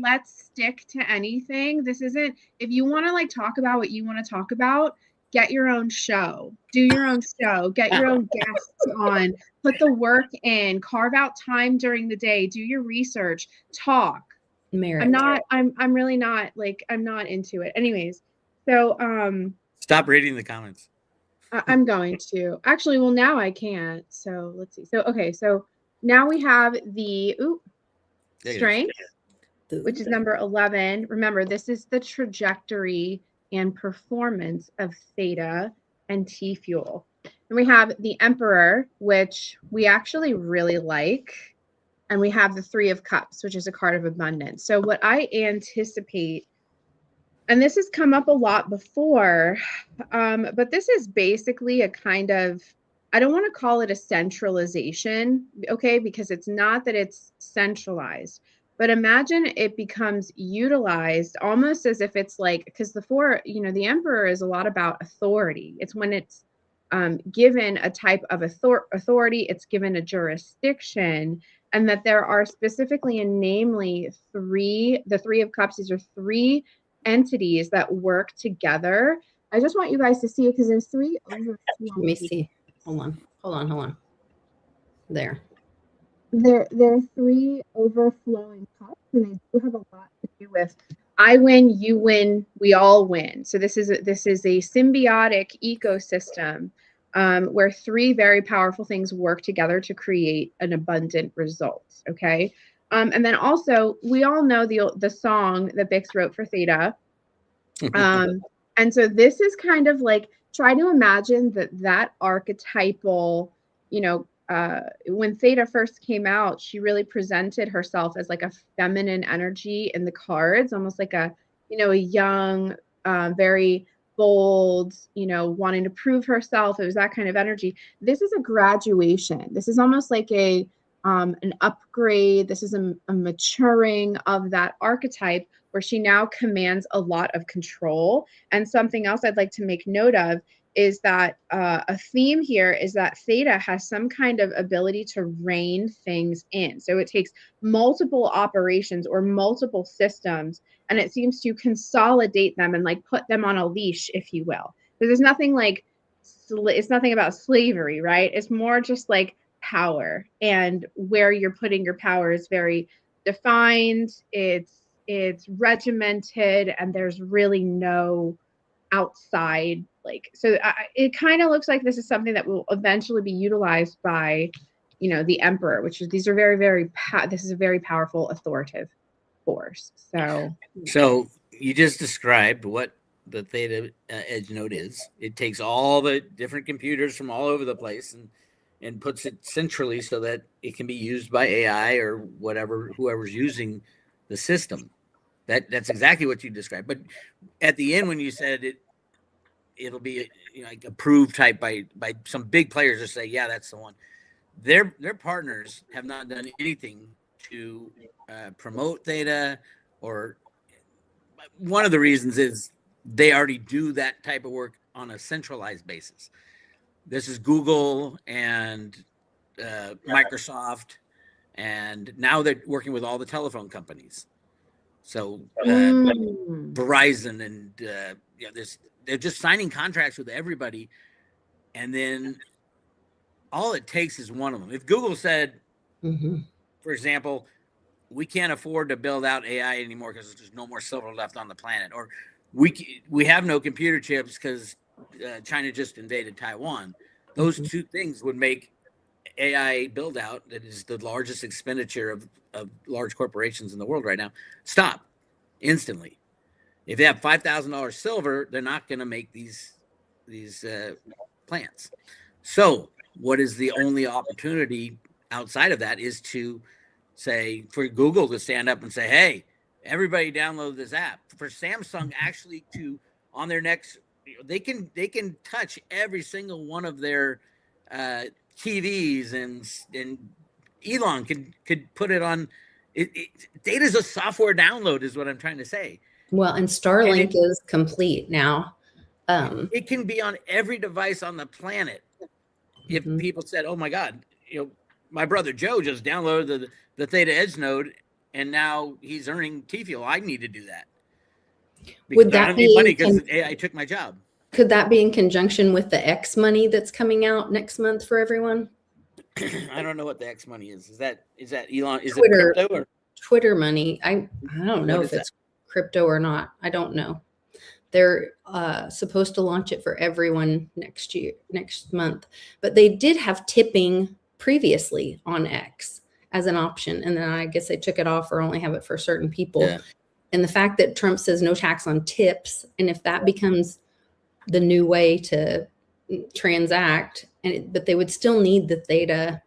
Let's stick to anything. This isn't. If you want to like talk about what you want to talk about, get your own show. Do your own show. Get your own guests on. Put the work in. Carve out time during the day. Do your research. Talk. Merit. I'm really not like. I'm not into it. Anyways. So stop reading the comments. I'm going to actually. Well, now I can't. So let's see. So okay. So now we have the strength, which is number 11. Remember, this is the trajectory and performance of Theta and T-Fuel. And we have the Emperor, which we actually really like. And we have the 3 of Cups, which is a card of abundance. So what I anticipate, and this has come up a lot before, but this is basically a kind of, I don't want to call it a centralization, okay, because it's not that it's centralized, but imagine it becomes utilized almost as if it's like, because the Emperor is a lot about authority. It's when it's given a type of authority, it's given a jurisdiction, and that there are specifically and namely the 3 of Cups. These are 3 entities that work together. I just want you guys to see it because there's 3 overflowing. Let me see. Hold on. There are 3 overflowing cups, and they do have a lot to do with I win, you win, we all win. So this is a symbiotic ecosystem where 3 very powerful things work together to create an abundant result. Okay. And then also, we all know the song that Bix wrote for Theta. And so this is kind of like, try to imagine that archetypal, when Theta first came out, she really presented herself as like a feminine energy in the cards, almost like a young, very bold, wanting to prove herself. It was that kind of energy. This is a graduation. This is almost like an upgrade. This is a maturing of that archetype where she now commands a lot of control. And something else I'd like to make note of is that a theme here is that Theta has some kind of ability to rein things in. So it takes multiple operations or multiple systems, and it seems to consolidate them and like put them on a leash, if you will. So there's nothing like, it's nothing about slavery, right? It's more just like power, and where you're putting your power is very defined. It's regimented, and there's really no outside, like, so it kind of looks like this is something that will eventually be utilized by, the emperor, which is, these are this is a very powerful authoritative force. So you just described what the Theta edge node is. It takes all the different computers from all over the place and puts it centrally so that it can be used by AI or whoever's using the system. That's exactly what you described. But at the end, when you said it'll be like approved type by some big players to say, yeah, that's the one. Their partners have not done anything to promote Theta, or one of the reasons is they already do that type of work on a centralized basis. This is Google and Microsoft, and now they're working with all the telephone companies. So Verizon and they're just signing contracts with everybody, and then all it takes is one of them. If Google said, for example, we can't afford to build out AI anymore because there's no more silver left on the planet, or we have no computer chips because China just invaded Taiwan, those two things would make AI build out, that is the largest expenditure of large corporations in the world right now, stop instantly. If they have $5,000 silver, they're not going to make these plants. So what is the only opportunity outside of that is to say, for Google to stand up and say, hey, everybody download this app. For Samsung actually to, on their next, they can touch every single one of their TVs, and Elon could put it on. Data is a software download, is what I'm trying to say. Well, and Starlink is complete now. It can be on every device on the planet. If people said, "Oh my God, my brother Joe just downloaded the Theta Edge node, and now he's earning T-Fuel. I need to do that." Would that be funny because AI took my job? Could that be in conjunction with the X money that's coming out next month for everyone? I don't know what the X money is. Is that Elon? Is Twitter, it crypto or Twitter money? I don't know if it's crypto or not. I don't know. They're supposed to launch it for everyone next month, but they did have tipping previously on X as an option, and then I guess they took it off or only have it for certain people. Yeah. And the fact that Trump says no tax on tips, and if that becomes the new way to transact, but they would still need the Theta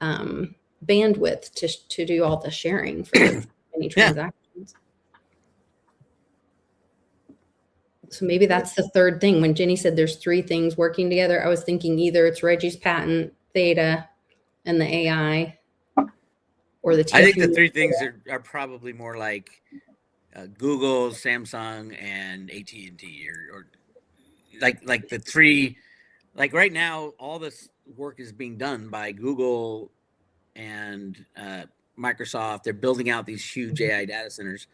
bandwidth to do all the sharing for any transactions. Yeah. So maybe that's the third thing. When Jenny said there's three things working together, I was thinking either it's Reggie's patent, Theta, and the AI, or the. I think the three things are probably more like Google, Samsung, and AT&T, or like the three. Like right now, all this work is being done by Google and Microsoft. They're building out these huge AI data centers.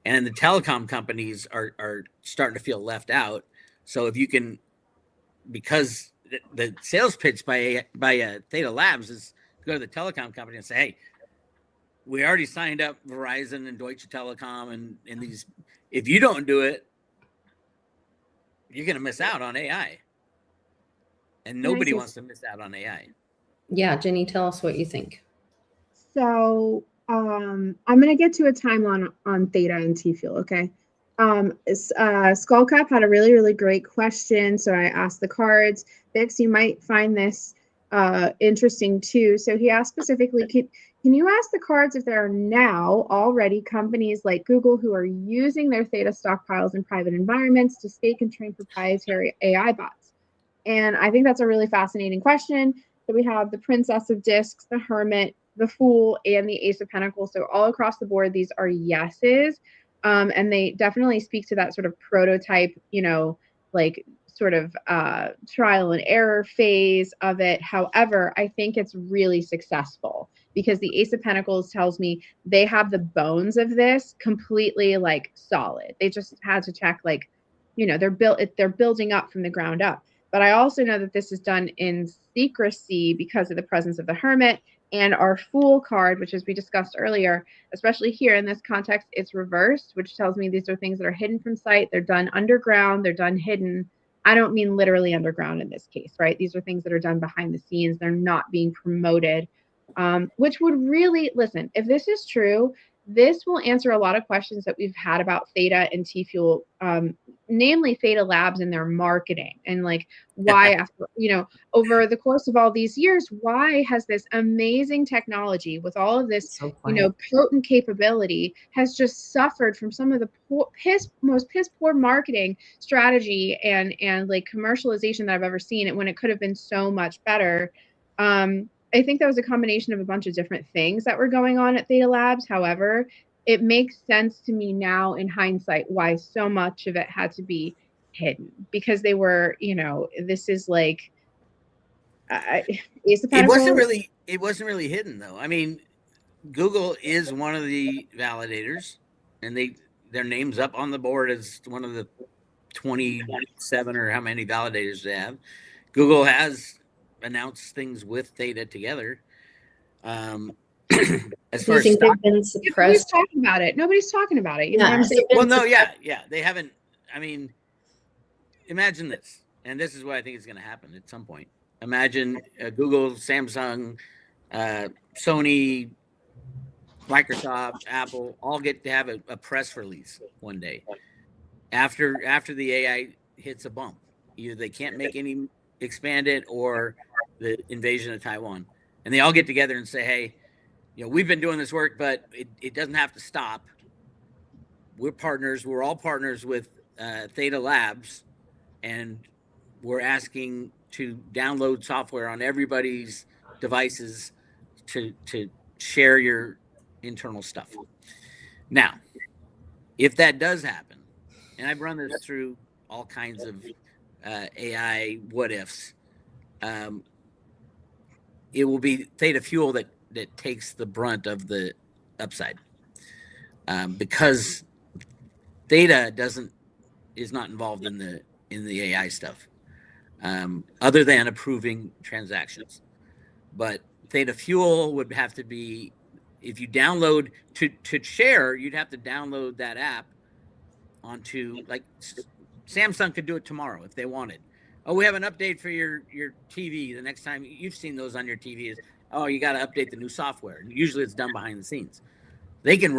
And the telecom companies are starting to feel left out. So if you can, because the sales pitch by Theta Labs is go to the telecom company and say, hey, we already signed up Verizon and Deutsche Telekom and these. If you don't do it, you're going to miss out on AI. And nobody wants to miss out on AI. Yeah, Jenny, tell us what you think. So I'm going to get to a timeline on Theta and T-Fuel, okay? Skullcap had a really, really great question, so I asked the cards. Vix, you might find this interesting too. So he asked specifically, can you ask the cards if there are now already companies like Google who are using their Theta stockpiles in private environments to stake and train proprietary AI bots? And I think that's a really fascinating question. So we have the Princess of Discs, the Hermit, the Fool, and the Ace of Pentacles. So all across the board, these are yeses. And they definitely speak to that sort of prototype, like sort of trial and error phase of it. However, I think it's really successful because the Ace of Pentacles tells me they have the bones of this completely like solid. They just had to check like, you know, they're building up from the ground up. But I also know that this is done in secrecy because of the presence of the Hermit and our Fool card, which, as we discussed earlier, especially here in this context, it's reversed, which tells me these are things that are hidden from sight. They're done underground. They're done hidden. I don't mean literally underground in this case, right? These are things that are done behind the scenes. They're not being promoted, which would really, listen, if this is true, this will answer a lot of questions that we've had about Theta and T-Fuel, namely Theta Labs and their marketing. And like, why, after, you know, over the course of all these years, why has this amazing technology with all of this, you know, potent capability has just suffered from some of the most piss poor marketing strategy and like commercialization that I've ever seen, and when it could have been so much better. I think that was a combination of a bunch of different things that were going on at Theta Labs. However, it makes sense to me now in hindsight why so much of it had to be hidden, because they were, you know, this is like Ace of Pentacles. It wasn't really hidden though. I mean, Google is one of the validators, and their name's up on the board as one of the 27 or how many validators they have. Google has announced things with Theta together. As far as they've been suppressed. Nobody's talking about it. You Yeah. know what I'm saying? Well, no, yeah, they haven't. I mean, imagine this, and this is what I think is going to happen at some point. Imagine Google, Samsung, Sony, Microsoft, Apple all get to have a press release one day after the AI hits a bump. Either they can't make any expand it or the invasion of Taiwan, and they all get together and say, hey, you know, we've been doing this work, but it doesn't have to stop. We're partners. We're all partners with Theta Labs, and we're asking to download software on everybody's devices to share your internal stuff. Now, if that does happen, and I've run this through all kinds of AI what ifs, it will be Theta Fuel that takes the brunt of the upside, because Theta is not involved in the AI stuff, other than approving transactions. But Theta Fuel would have to be, if you download to share, you'd have to download that app onto, like, Samsung could do it tomorrow if they wanted. Oh, we have an update for your TV. The next time you've seen those on your TV is, oh, you got to update the new software. And usually it's done behind the scenes. They can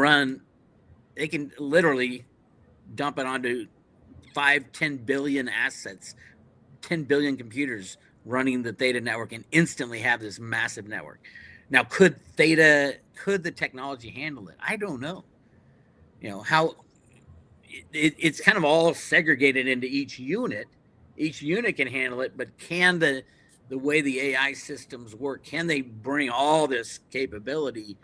literally dump it onto 5-10 billion assets, 10 billion computers running the Theta network, and instantly have this massive network. Now, could the technology handle it? I don't know. You know, how it's kind of all segregated into each unit. Each unit can handle it, but can the way the AI systems work, can they bring all this capability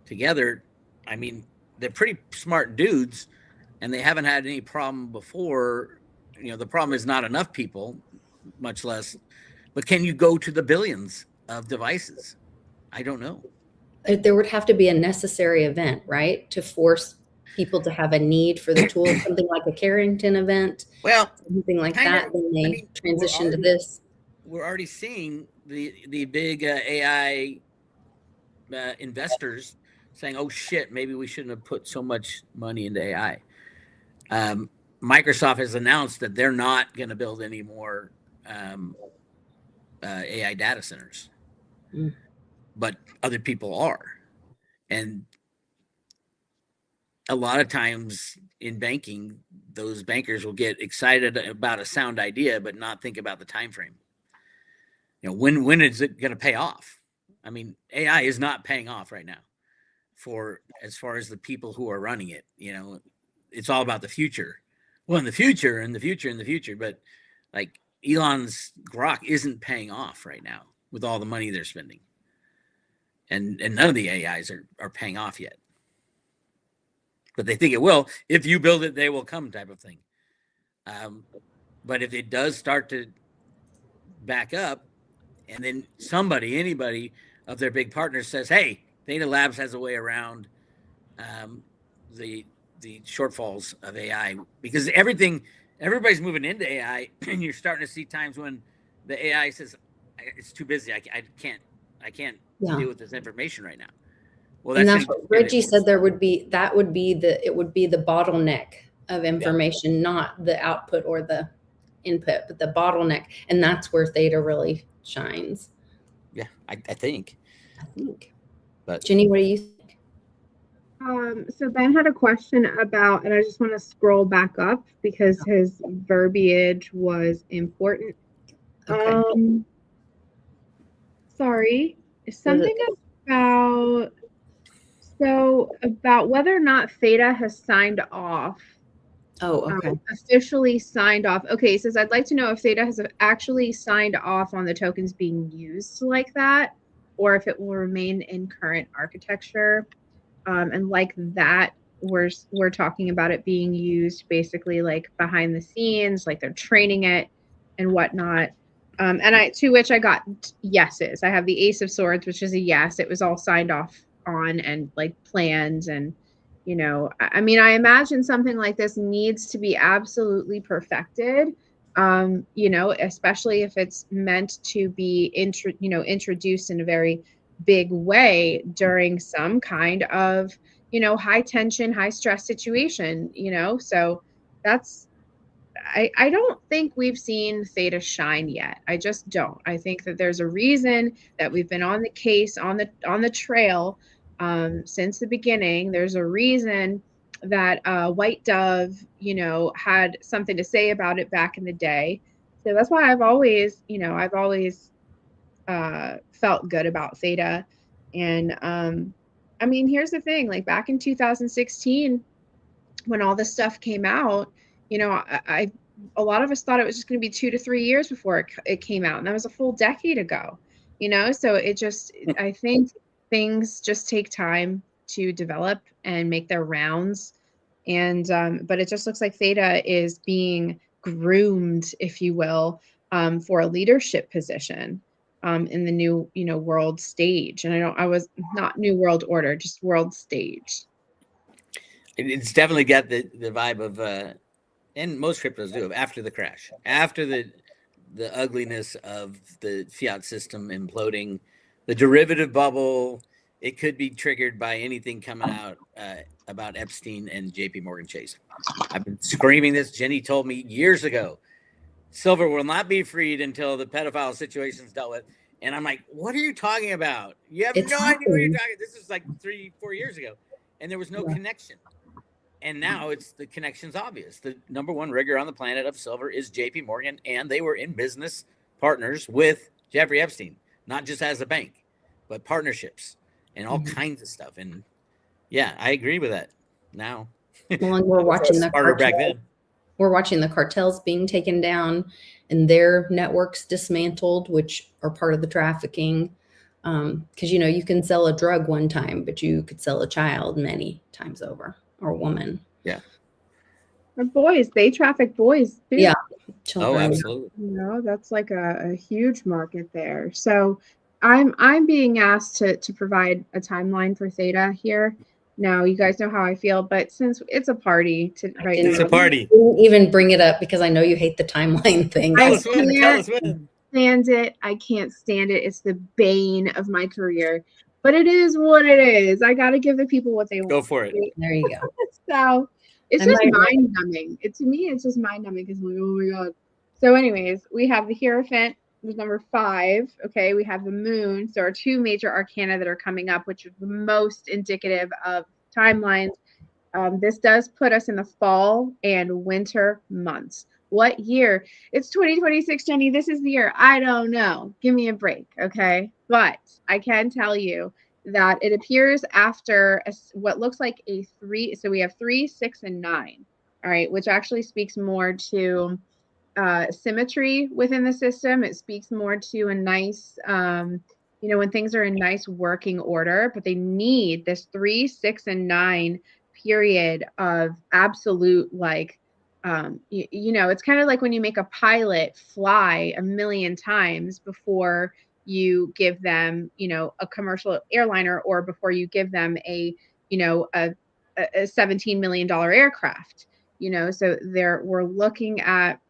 together? I mean, they're pretty smart dudes, and they haven't had any problem before. You know, the problem is not enough people, much less, but can you go to the billions of devices? I don't know. There would have to be a necessary event, right, to force people to have a need for the tool, something like a Carrington event, well, something like that. Then they transition to this. We're already seeing the big AI investors saying, "Oh shit, maybe we shouldn't have put so much money into AI." Microsoft has announced that they're not going to build any more AI data centers, but other people are, and a lot of times in banking, those bankers will get excited about a sound idea, but not think about the time frame. You know, when is it going to pay off? I mean, AI is not paying off right now as far as the people who are running it. You know, it's all about the future. Well, in the future, but like Elon's Grok isn't paying off right now with all the money they're spending. And none of the AIs are paying off yet. But they think it will. If you build it, they will come, type of thing. But if it does start to back up, and then anybody of their big partners says, "Hey, Theta Labs has a way around the shortfalls of AI," because everybody's moving into AI, and you're starting to see times when the AI says, "It's too busy. I can't deal with this information right now." Well, and that's what Reggie said. It would be the bottleneck of information, not the output or the input, but the bottleneck, and that's where Theta really shines. Yeah, I think. But Jenny, what do you think? So Ben had a question about, and I just want to scroll back up because his verbiage was important. Okay. Sorry, something about whether or not Theta has signed off. Oh, okay. Officially signed off. Okay, he says, I'd like to know if Theta has actually signed off on the tokens being used like that, or if it will remain in current architecture. And like that, we're talking about it being used basically like behind the scenes, like they're training it and whatnot. To which I got yeses. I have the Ace of Swords, which is a yes. It was all signed off on and like planned. And, I mean, I imagine something like this needs to be absolutely perfected, especially if it's meant to be introduced in a very big way during some kind of, high tension, high stress situation, so that's, I don't think we've seen Theta shine yet. I just don't. I think that there's a reason that we've been on the case, on the trail, since the beginning. There's a reason that White Dove, had something to say about it back in the day. So that's why I've always felt good about Theta. And I mean, here's the thing, like back in 2016, when all this stuff came out, a lot of us thought it was just going to be 2 to 3 years before it came out. And that was a full decade ago, so I think things just take time to develop and make their rounds. And, but it just looks like Theta is being groomed, if you will, for a leadership position in the new, world stage. And I was not new world order, just world stage. It's definitely got the vibe of, and most cryptos do, after the crash, after the ugliness of the fiat system imploding, the derivative bubble. It could be triggered by anything coming out about Epstein and JP Morgan Chase. I've been screaming this. Jenny told me years ago, silver will not be freed until the pedophile situation is dealt with. And I'm like, what are you talking about? You have no idea what you're talking. This is like 3-4 years ago. And there was no connection. And now the connection's obvious. The number one rigger on the planet of silver is JP Morgan, and they were in business partners with Jeffrey Epstein, not just as a bank, but partnerships and all kinds of stuff. And yeah, I agree with that now. Well, and we're watching we're watching the cartels being taken down and their networks dismantled, which are part of the trafficking. Because, you can sell a drug one time, but you could sell a child many times over. Or a woman. Yeah. Or boys, they traffic boys too. Yeah. Children. Oh, absolutely. That's like a huge market there. So I'm being asked to provide a timeline for Theta here. Now, you guys know how I feel, but since it's a party right now. It's a party. I didn't even bring it up because I know you hate the timeline thing. Tell us when. Stand it. I can't stand it. It's the bane of my career. But it is what it is. I got to give the people what they want. Go for it. There you go. So it's just mind numbing. To me, it's just mind numbing because I'm like, oh my God. So anyways, we have the Hierophant, was number 5. Okay. We have the Moon. So our 2 major arcana that are coming up, which is the most indicative of timelines. This does put us in the fall and winter months. What year? It's 2026, Jenny. This is the year. I don't know. Give me a break, okay? But I can tell you that it appears after what looks like a 3. So we have 3, 6, and 9. All right, which actually speaks more to symmetry within the system. It speaks more to a nice, when things are in nice working order. But they need this 3, 6, and 9 period of absolute It's kind of like when you make a pilot fly a million times before you give them, a commercial airliner, or before you give them a $17 million aircraft, so we're looking at,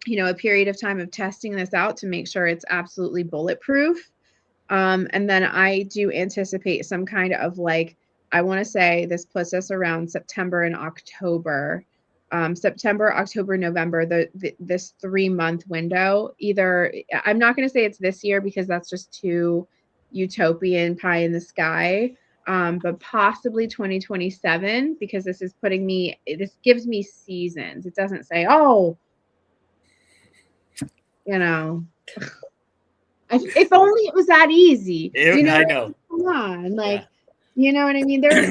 a period of time of testing this out to make sure it's absolutely bulletproof. And then I do anticipate some kind of I want to say this puts us around September and October. September, October, November, this 3-month window. Either, I'm not going to say it's this year because that's just too utopian, pie in the sky, but possibly 2027, because this gives me seasons. It doesn't say, if only it was that easy. I know. Come on, you know what I mean? There's a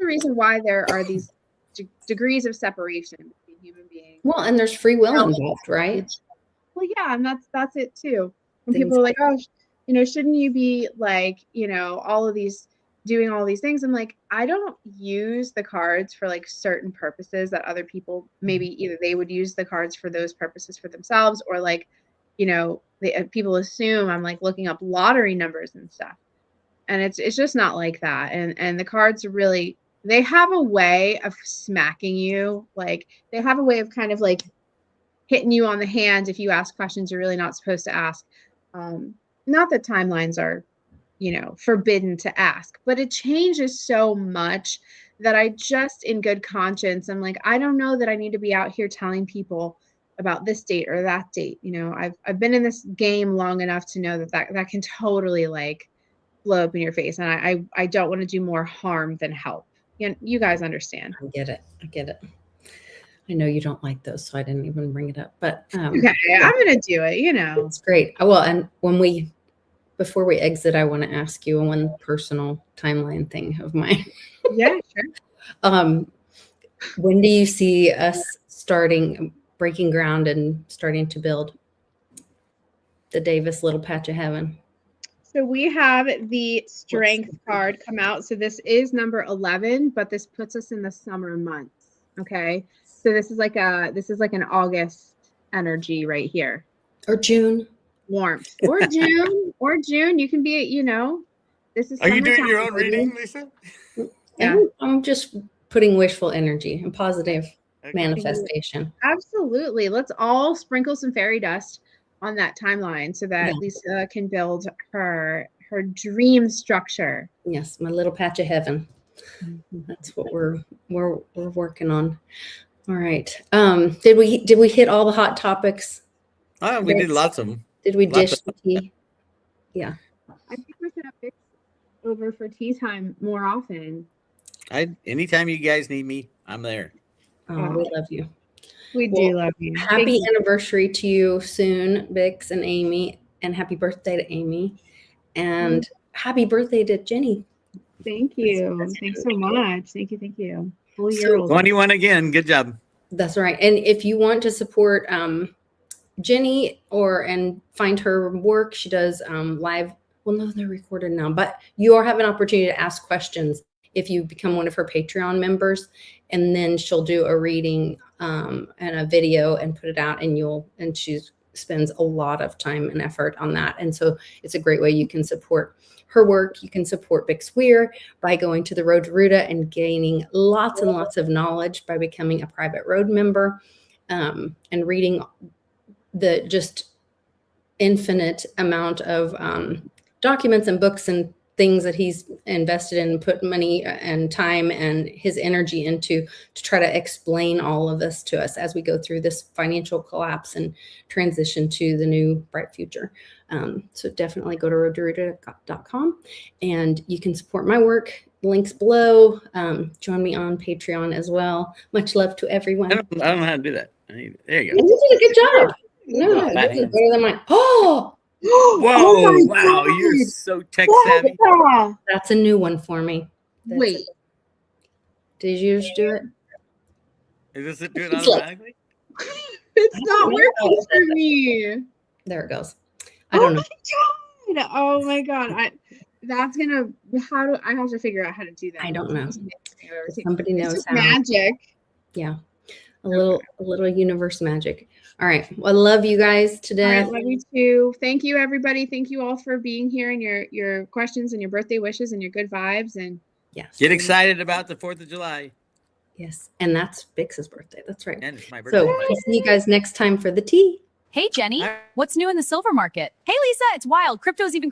reason why there are these degrees of separation between human beings. Well, and there's free will involved, right? Well, yeah, and that's it too. When people are like, shouldn't you be all of these, doing all these things? I'm like, I don't use the cards for certain purposes that other people, maybe either they would use the cards for those purposes for themselves, or people assume I'm looking up lottery numbers and stuff. And it's just not like that. And the cards really, they have a way of smacking you. They have a way of kind of hitting you on the hand if you ask questions you're really not supposed to ask. Not that timelines are, forbidden to ask, but it changes so much that I just, in good conscience, I'm I don't know that I need to be out here telling people about this date or that date. I've been in this game long enough to know that can totally blow up in your face. And I don't want to do more harm than help. You guys understand. I get it. I know you don't like those, so I didn't even bring it up. But okay, I'm gonna do it. It's great. Well, and before we exit, I want to ask you one personal timeline thing of mine. Yeah, sure. When do you see us breaking ground and starting to build the Davis Little Patch of Heaven? So we have the strength card come out. So this is number 11, but this puts us in the summer months. Okay. So this is like an August energy right here. Or June. Warmth. Or June. Or June. You can be, this is. Are you doing your own reading, Lisa? Yeah. I'm just putting wishful energy and positive manifestation. Absolutely. Let's all sprinkle some fairy dust on that timeline so that Lisa can build her dream structure. Yes, my little patch of heaven. That's what we're working on. All right. Did we hit all the hot topics? Oh, we did lots of them. Did we dish the tea? Yeah. I think we're gonna fix over for tea time more often. Anytime you guys need me, I'm there. Oh, we love you. We do love you. Happy anniversary to you soon, Bix and Amy, and happy birthday to Amy, and happy birthday to Jenny. Thank you. Thanks so much. Thank you. Full year So 21 again. Good job. That's right. And if you want to support Jenny and find her work, she does live. Well, no, they're recorded now, but you have an opportunity to ask questions if you become one of her Patreon members, and then she'll do a reading and a video and put it out, and she spends a lot of time and effort on that. And so it's a great way you can support her work. You can support Bix Weir by going to the Road to Ruta and gaining lots and lots of knowledge by becoming a private road member, and reading the just infinite amount of documents and books and things that he's invested in, put money and time and his energy into to try to explain all of this to us as we go through this financial collapse and transition to the new bright future. So definitely go to roadtoruta.com and you can support my work. Links below. Join me on Patreon as well. Much love to everyone. I don't know how to do that. There you go. You did a good job. No, this is better than mine. Oh! Whoa! Wow, you're so tech savvy. That's a new one for me. Wait, did you just do it? Is this doing it automatically? it's not working for me. There it goes. I don't know. Oh my god! I have to figure out how to do that. I don't know. Somebody knows how. Magic. Yeah. a little universe magic. All right. Well, I love you guys All today. right, love you too. Thank you, everybody. Thank you all for being here and your questions and your birthday wishes and your good vibes. And Yes. Get excited about the 4th of July. Yes. And that's Bix's birthday. That's right. And it's my birthday. So we'll see you guys next time for the tea. Hey, Jenny. Hi. What's new in the silver market? Hey, Lisa, it's wild. Crypto's even crazier.